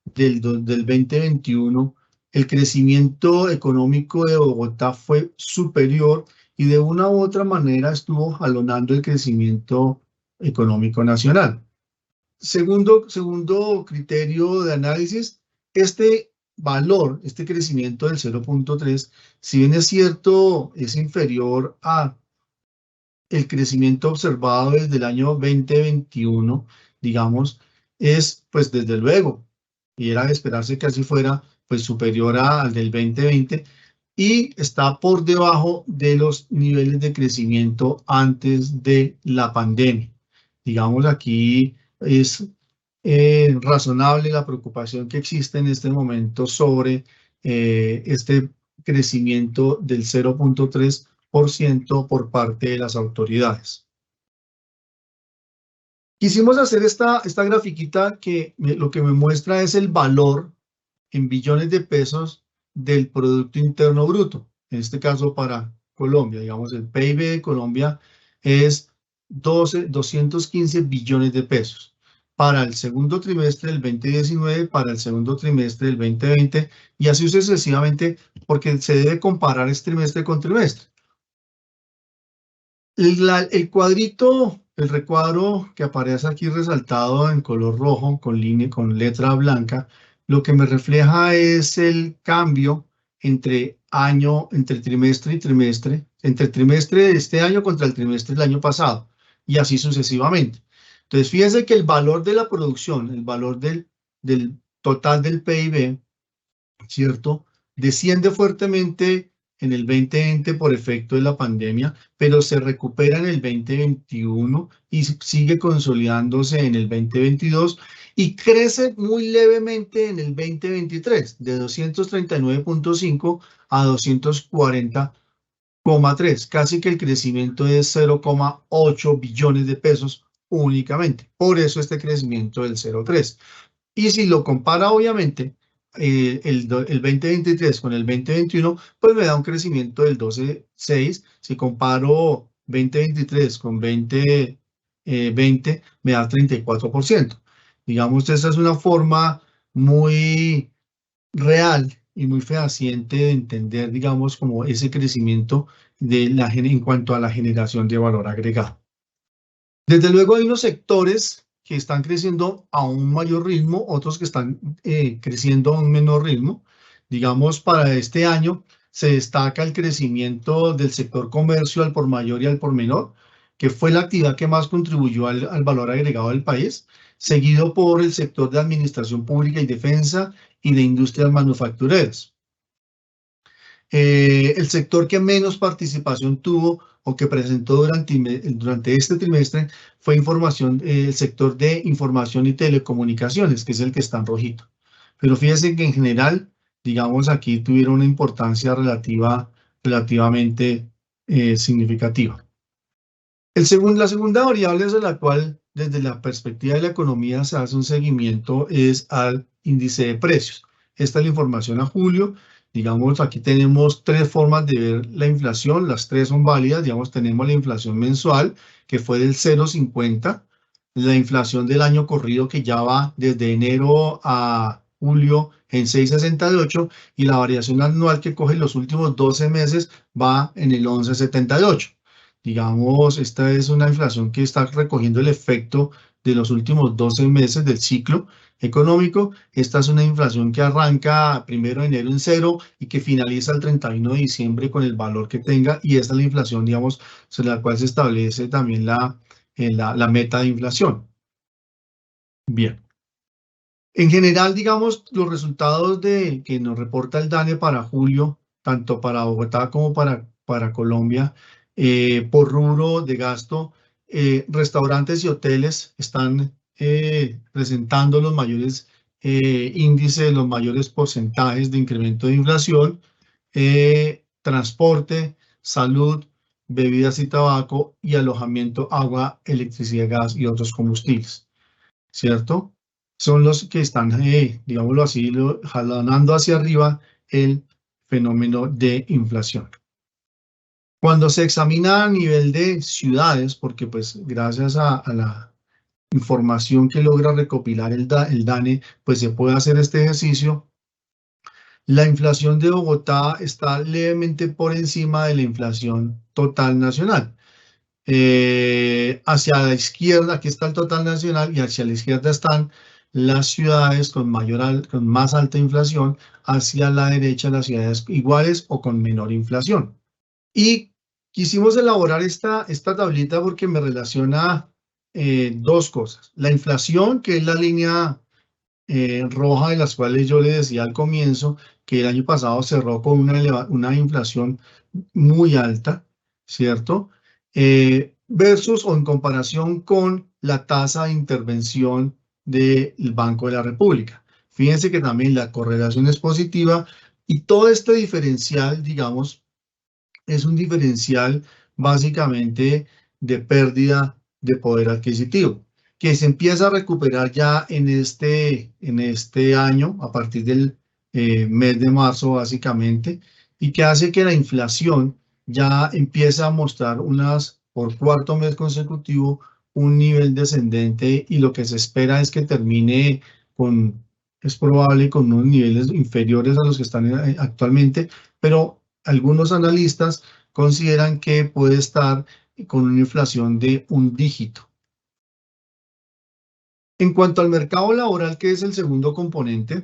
del 2021, el crecimiento económico de Bogotá fue superior y de una u otra manera estuvo jalonando el crecimiento económico nacional. Segundo criterio de análisis, este valor, este crecimiento del 0.3, si bien es cierto, es inferior a el crecimiento observado desde el año 2021, digamos, es pues desde luego, y era de esperarse que así fuera, pues superior al del 2020 y está por debajo de los niveles de crecimiento antes de la pandemia. Digamos, aquí es razonable la preocupación que existe en este momento sobre este crecimiento del 0.3% por parte de las autoridades. Quisimos hacer esta grafiquita que lo que me muestra es el valor en billones de pesos del Producto Interno Bruto. En este caso para Colombia, digamos, el PIB de Colombia es 215 billones de pesos. Para el segundo trimestre del 2019, para el segundo trimestre del 2020 y así sucesivamente, porque se debe comparar este trimestre con trimestre. El cuadrito, el recuadro que aparece aquí resaltado en color rojo con letra blanca, lo que me refleja es el cambio entre trimestre y trimestre, entre el trimestre de este año contra el trimestre del año pasado, y así sucesivamente. Entonces, fíjense que el valor de la producción, el valor del total del PIB, ¿cierto? Desciende fuertemente en el 2020 por efecto de la pandemia, pero se recupera en el 2021 y sigue consolidándose en el 2022 y crece muy levemente en el 2023, de 239.5 a 240,3, casi que el crecimiento es 0,8 billones de pesos únicamente. Por eso este crecimiento del 0,3. Y si lo compara, obviamente, el 2023 con el 2021, pues me da un crecimiento del 12,6. Si comparo 2023 con 2020, me da 34%. Digamos, esa es una forma muy real y muy fehaciente de entender, digamos, como ese crecimiento en cuanto a la generación de valor agregado. Desde luego hay unos sectores que están creciendo a un mayor ritmo, otros que están creciendo a un menor ritmo. Digamos, para este año se destaca el crecimiento del sector comercio al por mayor y al por menor, que fue la actividad que más contribuyó al valor agregado del país, seguido por el sector de administración pública y defensa y de industrias manufactureras. El sector que menos participación tuvo o que presentó durante este trimestre fue el sector de información y telecomunicaciones, que es el que está en rojito. Pero fíjense que en general, digamos, aquí tuvieron una importancia relativamente significativa. La segunda variable de la cual, desde la perspectiva de la economía, se hace un seguimiento es al índice de precios. Esta es la información a julio. Digamos, aquí tenemos tres formas de ver la inflación, las tres son válidas. Digamos, tenemos la inflación mensual, que fue del 0,50, la inflación del año corrido, que ya va desde enero a julio en 6,68, y la variación anual, que coge los últimos 12 meses, va en el 11,78. Digamos, esta es una inflación que está recogiendo el efecto de los últimos 12 meses del ciclo económico. Esta es una inflación que arranca 1 de enero en 0 y que finaliza el 31 de diciembre con el valor que tenga. Y esta es la inflación, digamos, sobre la cual se establece también la meta de inflación. Bien. En general, digamos, los resultados que nos reporta el DANE para julio, tanto para Bogotá como para Colombia, por rubro de gasto, restaurantes y hoteles están presentando los mayores índices, los mayores porcentajes de incremento de inflación. Transporte, salud, bebidas y tabaco, y alojamiento, agua, electricidad, gas y otros combustibles, ¿cierto? Son los que están, digámoslo así, jalonando hacia arriba el fenómeno de inflación. Cuando se examina a nivel de ciudades, porque pues gracias a la información que logra recopilar el DANE, pues se puede hacer este ejercicio. La inflación de Bogotá está levemente por encima de la inflación total nacional. Hacia la izquierda, aquí está el total nacional, y hacia la izquierda están las ciudades con más alta inflación, hacia la derecha las ciudades iguales o con menor inflación. Y quisimos elaborar esta tablita porque me relaciona dos cosas. La inflación, que es la línea roja, de las cuales yo le decía al comienzo que el año pasado cerró con una inflación muy alta, ¿cierto? Versus o en comparación con la tasa de intervención del Banco de la República. Fíjense que también la correlación es positiva, y todo este diferencial, digamos, es un diferencial básicamente de pérdida de poder adquisitivo, que se empieza a recuperar ya en este año, a partir del mes de marzo básicamente, y que hace que la inflación ya empiece a mostrar por cuarto mes consecutivo, un nivel descendente, y lo que se espera es que termine es probable con unos niveles inferiores a los que están actualmente, pero algunos analistas consideran que puede estar con una inflación de un dígito. En cuanto al mercado laboral, que es el segundo componente,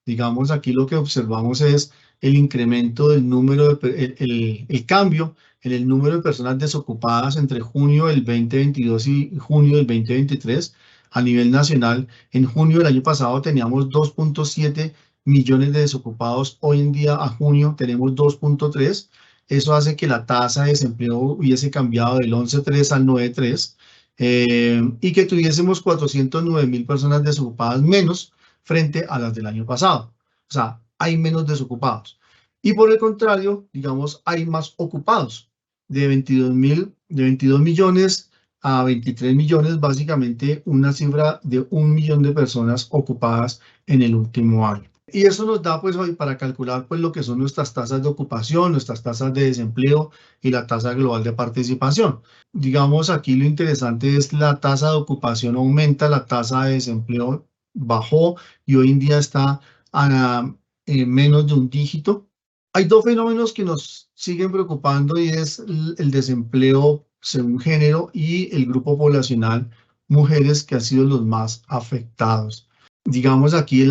digamos, aquí lo que observamos es el incremento del número, el cambio en el número de personas desocupadas entre junio del 2022 y junio del 2023 a nivel nacional. En junio del año pasado teníamos 2,7 millones de desocupados. Hoy en día, a junio, tenemos 2,3. Eso hace que la tasa de desempleo hubiese cambiado del 11,3 al 9,3. Y que tuviésemos 409.000 personas desocupadas menos frente a las del año pasado. O sea, hay menos desocupados. Y por el contrario, digamos, hay más ocupados. De 22 millones a 23 millones, básicamente una cifra de 1 millón de personas ocupadas en el último año. Y eso nos da pues hoy para calcular pues lo que son nuestras tasas de ocupación, nuestras tasas de desempleo y la tasa global de participación. Digamos, aquí lo interesante es la tasa de ocupación aumenta, la tasa de desempleo bajó y hoy en día está a menos de un dígito. Hay dos fenómenos que nos siguen preocupando y es el desempleo según género y el grupo poblacional mujeres que han sido los más afectados. Digamos aquí hay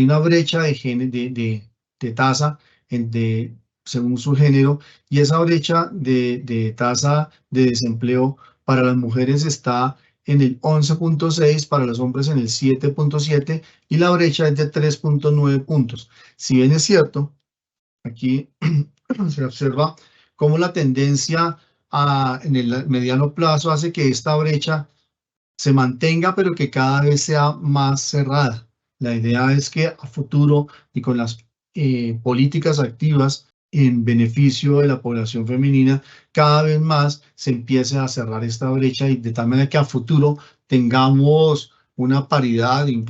una brecha de tasa según su género y esa brecha de tasa de desempleo para las mujeres está en el 11.6, para los hombres en el 7.7 y la brecha es de 3.9 puntos. Si bien es cierto, aquí se observa cómo la tendencia en el mediano plazo hace que esta brecha se mantenga, pero que cada vez sea más cerrada. La idea es que a futuro y con las políticas activas en beneficio de la población femenina, cada vez más se empiece a cerrar esta brecha y de tal manera que a futuro tengamos una paridad en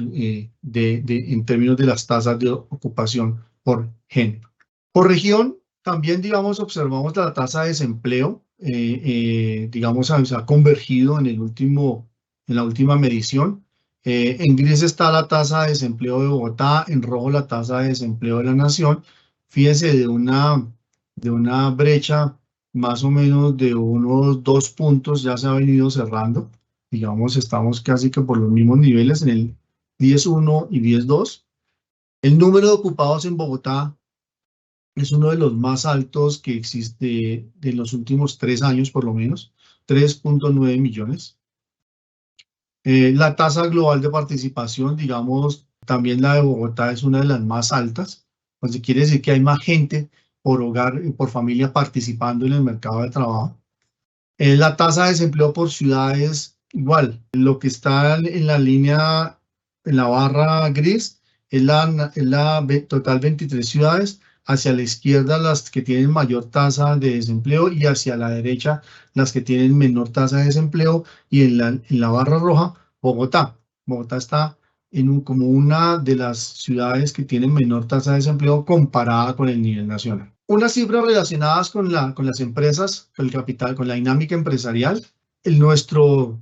términos de las tasas de ocupación por género. Por región, también, digamos, observamos la tasa de desempleo, digamos, se ha convergido en la última medición. En gris está la tasa de desempleo de Bogotá, en rojo la tasa de desempleo de la nación. Fíjense, de una brecha más o menos de unos 2 puntos ya se ha venido cerrando. Digamos, estamos casi que por los mismos niveles en el 10.1 y 10.2. El número de ocupados en Bogotá es uno de los más altos que existe de los últimos 3 años, por lo menos, 3.9 millones. La tasa global de participación, digamos, también la de Bogotá es una de las más altas, pues quiere decir que hay más gente por hogar y por familia participando en el mercado de trabajo. La tasa de desempleo por ciudades, igual, lo que está en la línea, en la barra gris, es la total 23 ciudades, hacia la izquierda las que tienen mayor tasa de desempleo y hacia la derecha las que tienen menor tasa de desempleo y en la barra roja, Bogotá. Bogotá está como una de las ciudades que tienen menor tasa de desempleo comparada con el nivel nacional. Unas cifras relacionadas con las empresas, con el capital, con la dinámica empresarial. Nuestro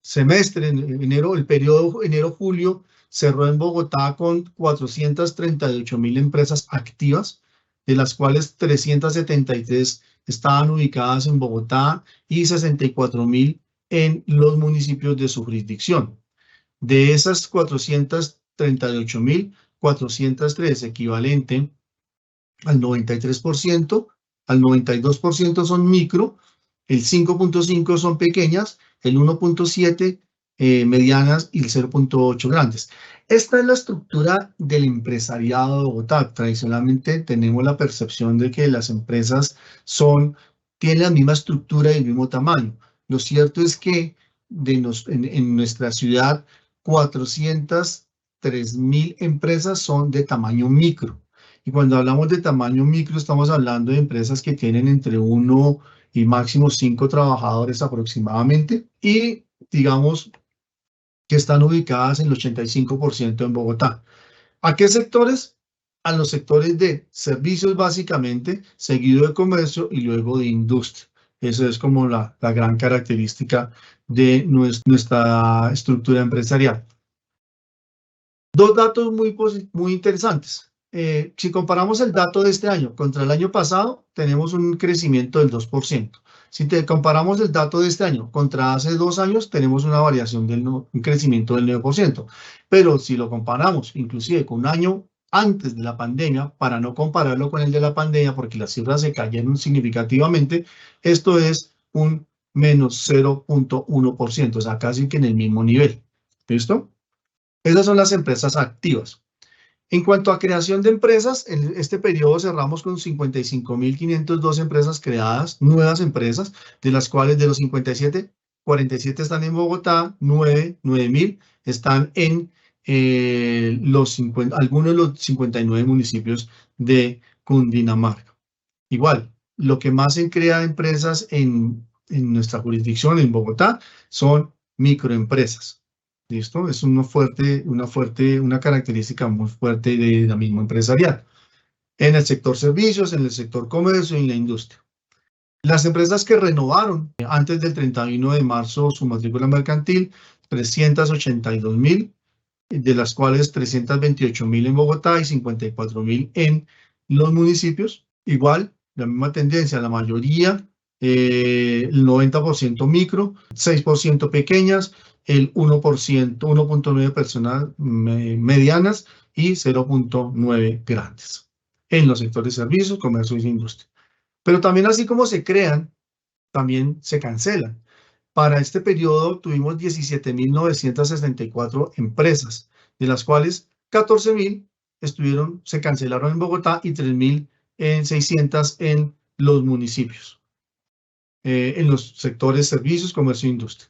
semestre, en enero, el periodo enero-julio, cerró en Bogotá con 438.000 empresas activas, de las cuales 373 estaban ubicadas en Bogotá y 64.000 en los municipios de su jurisdicción. De esas 438.000, 403, equivalente al 93%, al 92% son micro, el 5.5 son pequeñas, el 1.7 medianas y el 0.8 grandes. Esta es la estructura del empresariado de Bogotá. Tradicionalmente tenemos la percepción de que las empresas tienen la misma estructura y el mismo tamaño. Lo cierto es que en nuestra ciudad 403.000 empresas son de tamaño micro. Y cuando hablamos de tamaño micro, estamos hablando de empresas que tienen entre 1 y máximo 5 trabajadores aproximadamente y digamos que están ubicadas en el 85% en Bogotá. ¿A qué sectores? A los sectores de servicios básicamente, seguido de comercio y luego de industria. Eso es como la gran característica de nuestra estructura empresarial. Dos datos muy interesantes. Si comparamos el dato de este año contra el año pasado, tenemos un crecimiento del 2%. Si comparamos el dato de este año contra hace 2 años, tenemos una variación un crecimiento del 9%. Pero si lo comparamos inclusive con un año antes de la pandemia, para no compararlo con el de la pandemia, porque las cifras se cayeron significativamente, esto es un menos 0.1%, o sea, casi que en el mismo nivel. ¿Listo? Esas son las empresas activas. En cuanto a creación de empresas, en este periodo cerramos con 55.502 empresas creadas, nuevas empresas, de las cuales de los 57, 47 están en Bogotá, 9.000 están en algunos de los 59 municipios de Cundinamarca. Igual, lo que más se crea empresas en nuestra jurisdicción, en Bogotá, son microempresas. ¿Listo? Es una característica muy fuerte de la misma empresarial. En el sector servicios, en el sector comercio y en la industria. Las empresas que renovaron antes del 31 de marzo su matrícula mercantil, 382.000, de las cuales 328.000 en Bogotá y 54.000 en los municipios. Igual, la misma tendencia, la mayoría, el 90% micro, 6% pequeñas, el 1%, 1.9 personas medianas y 0.9 grandes en los sectores servicios, comercio y industria. Pero también así como se crean, también se cancelan. Para este periodo tuvimos 17.964 empresas, de las cuales 14.000 se cancelaron en Bogotá y 3.600 en los municipios, en los sectores servicios, comercio e industria.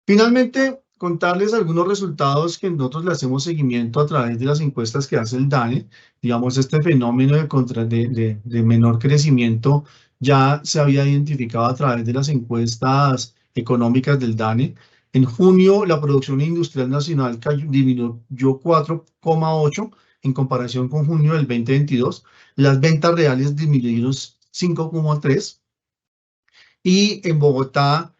Finalmente, contarles algunos resultados que nosotros le hacemos seguimiento a través de las encuestas que hace el DANE. Digamos, este fenómeno de menor crecimiento ya se había identificado a través de las encuestas económicas del DANE. En junio, la producción industrial nacional disminuyó 4,8 en comparación con junio del 2022. Las ventas reales disminuyeron 5,3. Y en Bogotá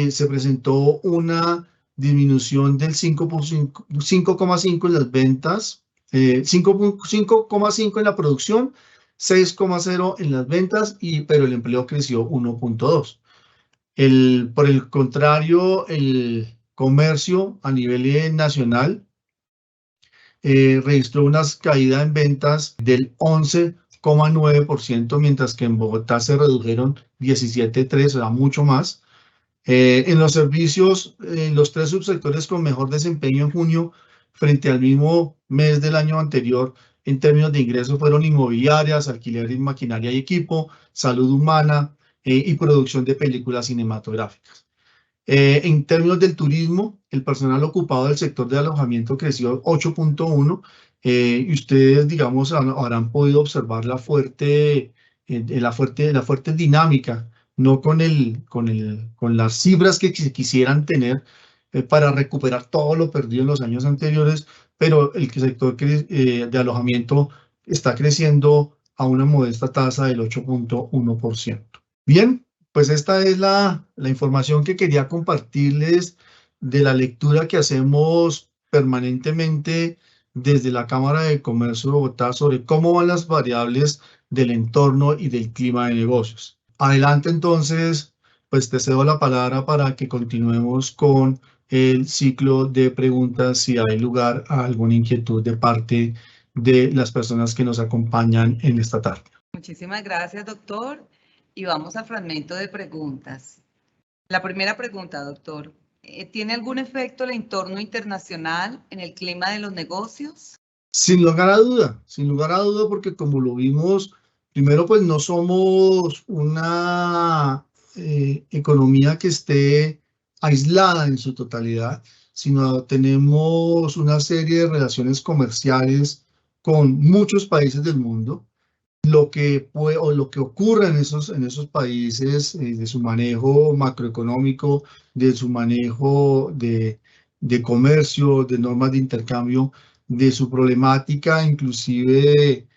se presentó una disminución del 5,5 en las ventas, 5,5 en la producción, 6,0 en las ventas, pero el empleo creció 1,2. Por el contrario, el comercio a nivel nacional registró una caída en ventas del 11,9%, mientras que en Bogotá se redujeron 17,3%, o sea, mucho más. En los servicios, los tres subsectores con mejor desempeño en junio frente al mismo mes del año anterior en términos de ingresos fueron inmobiliarias, alquiler de maquinaria y equipo, salud humana y producción de películas cinematográficas. En términos del turismo, el personal ocupado del sector de alojamiento creció 8,1 y ustedes, digamos, habrán podido observar la fuerte dinámica, no con las cifras que quisieran tener para recuperar todo lo perdido en los años anteriores, pero el sector de alojamiento está creciendo a una modesta tasa del 8,1%. Bien. Pues esta es la información que quería compartirles de la lectura que hacemos permanentemente desde la Cámara de Comercio de Bogotá sobre cómo van las variables del entorno y del clima de negocios. Adelante entonces, pues te cedo la palabra para que continuemos con el ciclo de preguntas si hay lugar a alguna inquietud de parte de las personas que nos acompañan en esta tarde.
Muchísimas gracias, doctor. Y vamos al fragmento de preguntas. La primera pregunta, doctor. ¿Tiene algún efecto el entorno internacional en el clima de los negocios?
Sin lugar a duda, porque como lo vimos, primero pues no somos una economía que esté aislada en su totalidad, sino tenemos una serie de relaciones comerciales con muchos países del mundo. Lo que ocurre en esos países, de su manejo macroeconómico, de su manejo de comercio, de normas de intercambio, de su problemática inclusive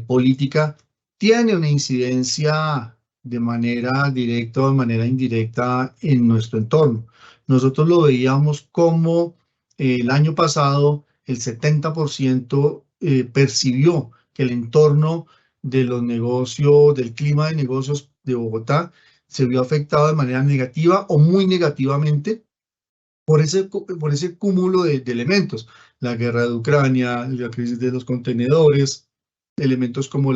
política, tiene una incidencia de manera directa o de manera indirecta en nuestro entorno. Nosotros lo veíamos como el año pasado el 70% percibió que el entorno de los negocios, del clima de negocios de Bogotá, se vio afectado de manera negativa o muy negativamente por ese cúmulo de elementos. La guerra de Ucrania, la crisis de los contenedores, elementos como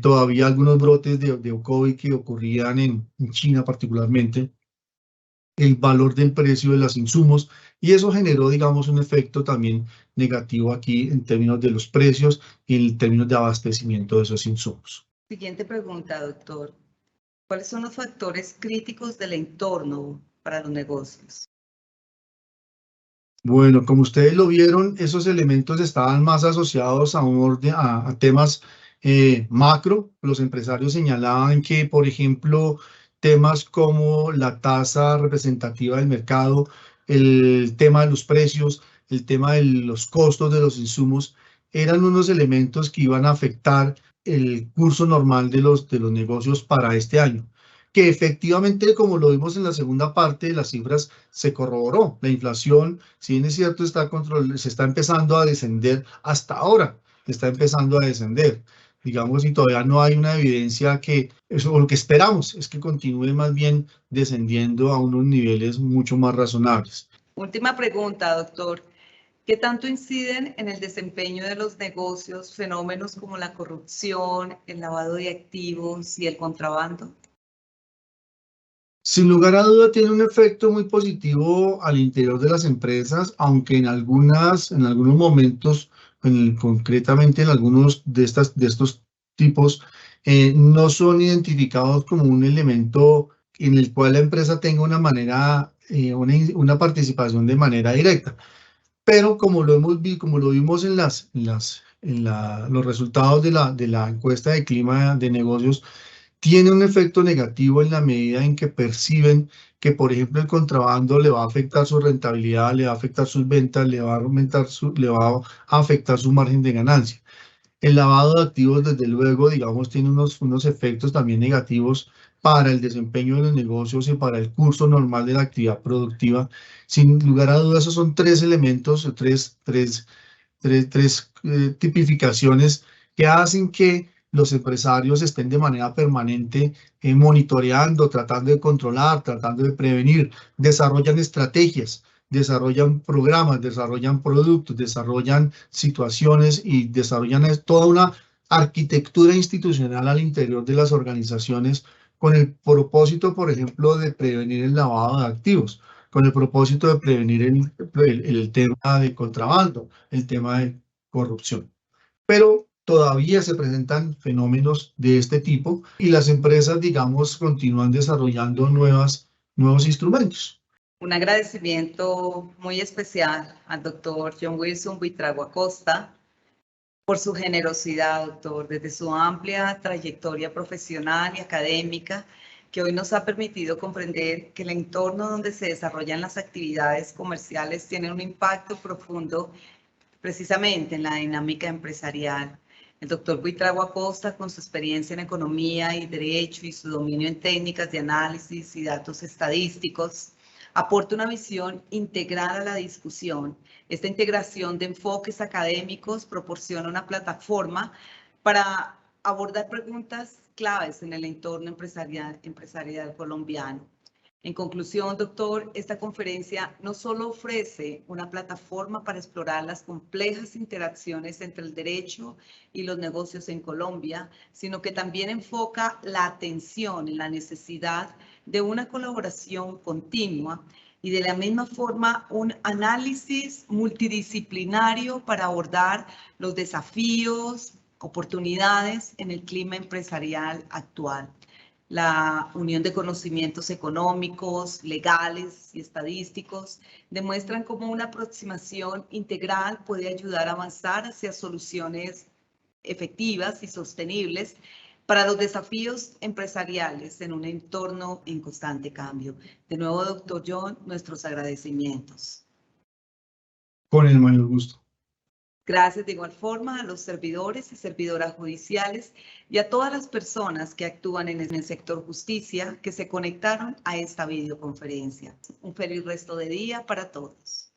todavía algunos brotes de COVID que ocurrían en China particularmente, el valor del precio de los insumos, y eso generó, digamos, un efecto también negativo aquí en términos de los precios y en términos de abastecimiento de esos insumos.
Siguiente pregunta, doctor. ¿Cuáles son los factores críticos del entorno para los negocios?
Bueno, como ustedes lo vieron, esos elementos estaban más asociados a temas macro. Los empresarios señalaban que, por ejemplo, temas como la tasa representativa del mercado el tema de los precios, el tema de los costos de los insumos, eran unos elementos que iban a afectar el curso normal de los negocios para este año, que efectivamente, como lo vimos en la segunda parte de las cifras, se corroboró. La inflación, si bien es cierto, se está empezando a descender hasta ahora, está empezando a descender. Digamos, y todavía no hay una evidencia que eso, o lo que esperamos es que continúe más bien descendiendo a unos niveles mucho más razonables.
Última pregunta, doctor. ¿Qué tanto inciden en el desempeño de los negocios fenómenos como la corrupción, el lavado de activos y el contrabando?
Sin lugar a duda tiene un efecto muy positivo al interior de las empresas, aunque en algunos momentos, concretamente en algunos de estos tipos, no son identificados como un elemento en el cual la empresa tenga una participación de manera directa. Pero como como lo vimos en los resultados de la encuesta de clima de negocios, tiene un efecto negativo en la medida en que perciben que, por ejemplo, el contrabando le va a afectar su rentabilidad, le va a afectar sus ventas, le va a afectar su margen de ganancia. El lavado de activos, desde luego, digamos, tiene unos efectos también negativos para el desempeño de los negocios y para el curso normal de la actividad productiva. Sin lugar a dudas, esos son tres elementos, tres tipificaciones que hacen que los empresarios estén de manera permanente monitoreando, tratando de controlar, tratando de prevenir, desarrollan estrategias, desarrollan programas, desarrollan productos, desarrollan situaciones y desarrollan toda una arquitectura institucional al interior de las organizaciones con el propósito, por ejemplo, de prevenir el lavado de activos, con el propósito de prevenir el tema de contrabando, el tema de corrupción. Pero todavía se presentan fenómenos de este tipo y las empresas, digamos, continúan desarrollando nuevos instrumentos.
Un agradecimiento muy especial al doctor John Wilson Buitrago Acosta por su generosidad, doctor, desde su amplia trayectoria profesional y académica, que hoy nos ha permitido comprender que el entorno donde se desarrollan las actividades comerciales tiene un impacto profundo precisamente en la dinámica empresarial. El doctor Buitrago Acosta, con su experiencia en economía y derecho y su dominio en técnicas de análisis y datos estadísticos, aporta una visión integral a la discusión. Esta integración de enfoques académicos proporciona una plataforma para abordar preguntas claves en el entorno empresarial colombiano. En conclusión, doctor, esta conferencia no solo ofrece una plataforma para explorar las complejas interacciones entre el derecho y los negocios en Colombia, sino que también enfoca la atención en la necesidad de una colaboración continua y de la misma forma un análisis multidisciplinario para abordar los desafíos, oportunidades en el clima empresarial actual. La unión de conocimientos económicos, legales y estadísticos demuestran cómo una aproximación integral puede ayudar a avanzar hacia soluciones efectivas y sostenibles para los desafíos empresariales en un entorno en constante cambio. De nuevo, doctor John, nuestros agradecimientos.
Con el mayor gusto.
Gracias de igual forma a los servidores y servidoras judiciales y a todas las personas que actúan en el sector justicia que se conectaron a esta videoconferencia. Un feliz resto de día para todos.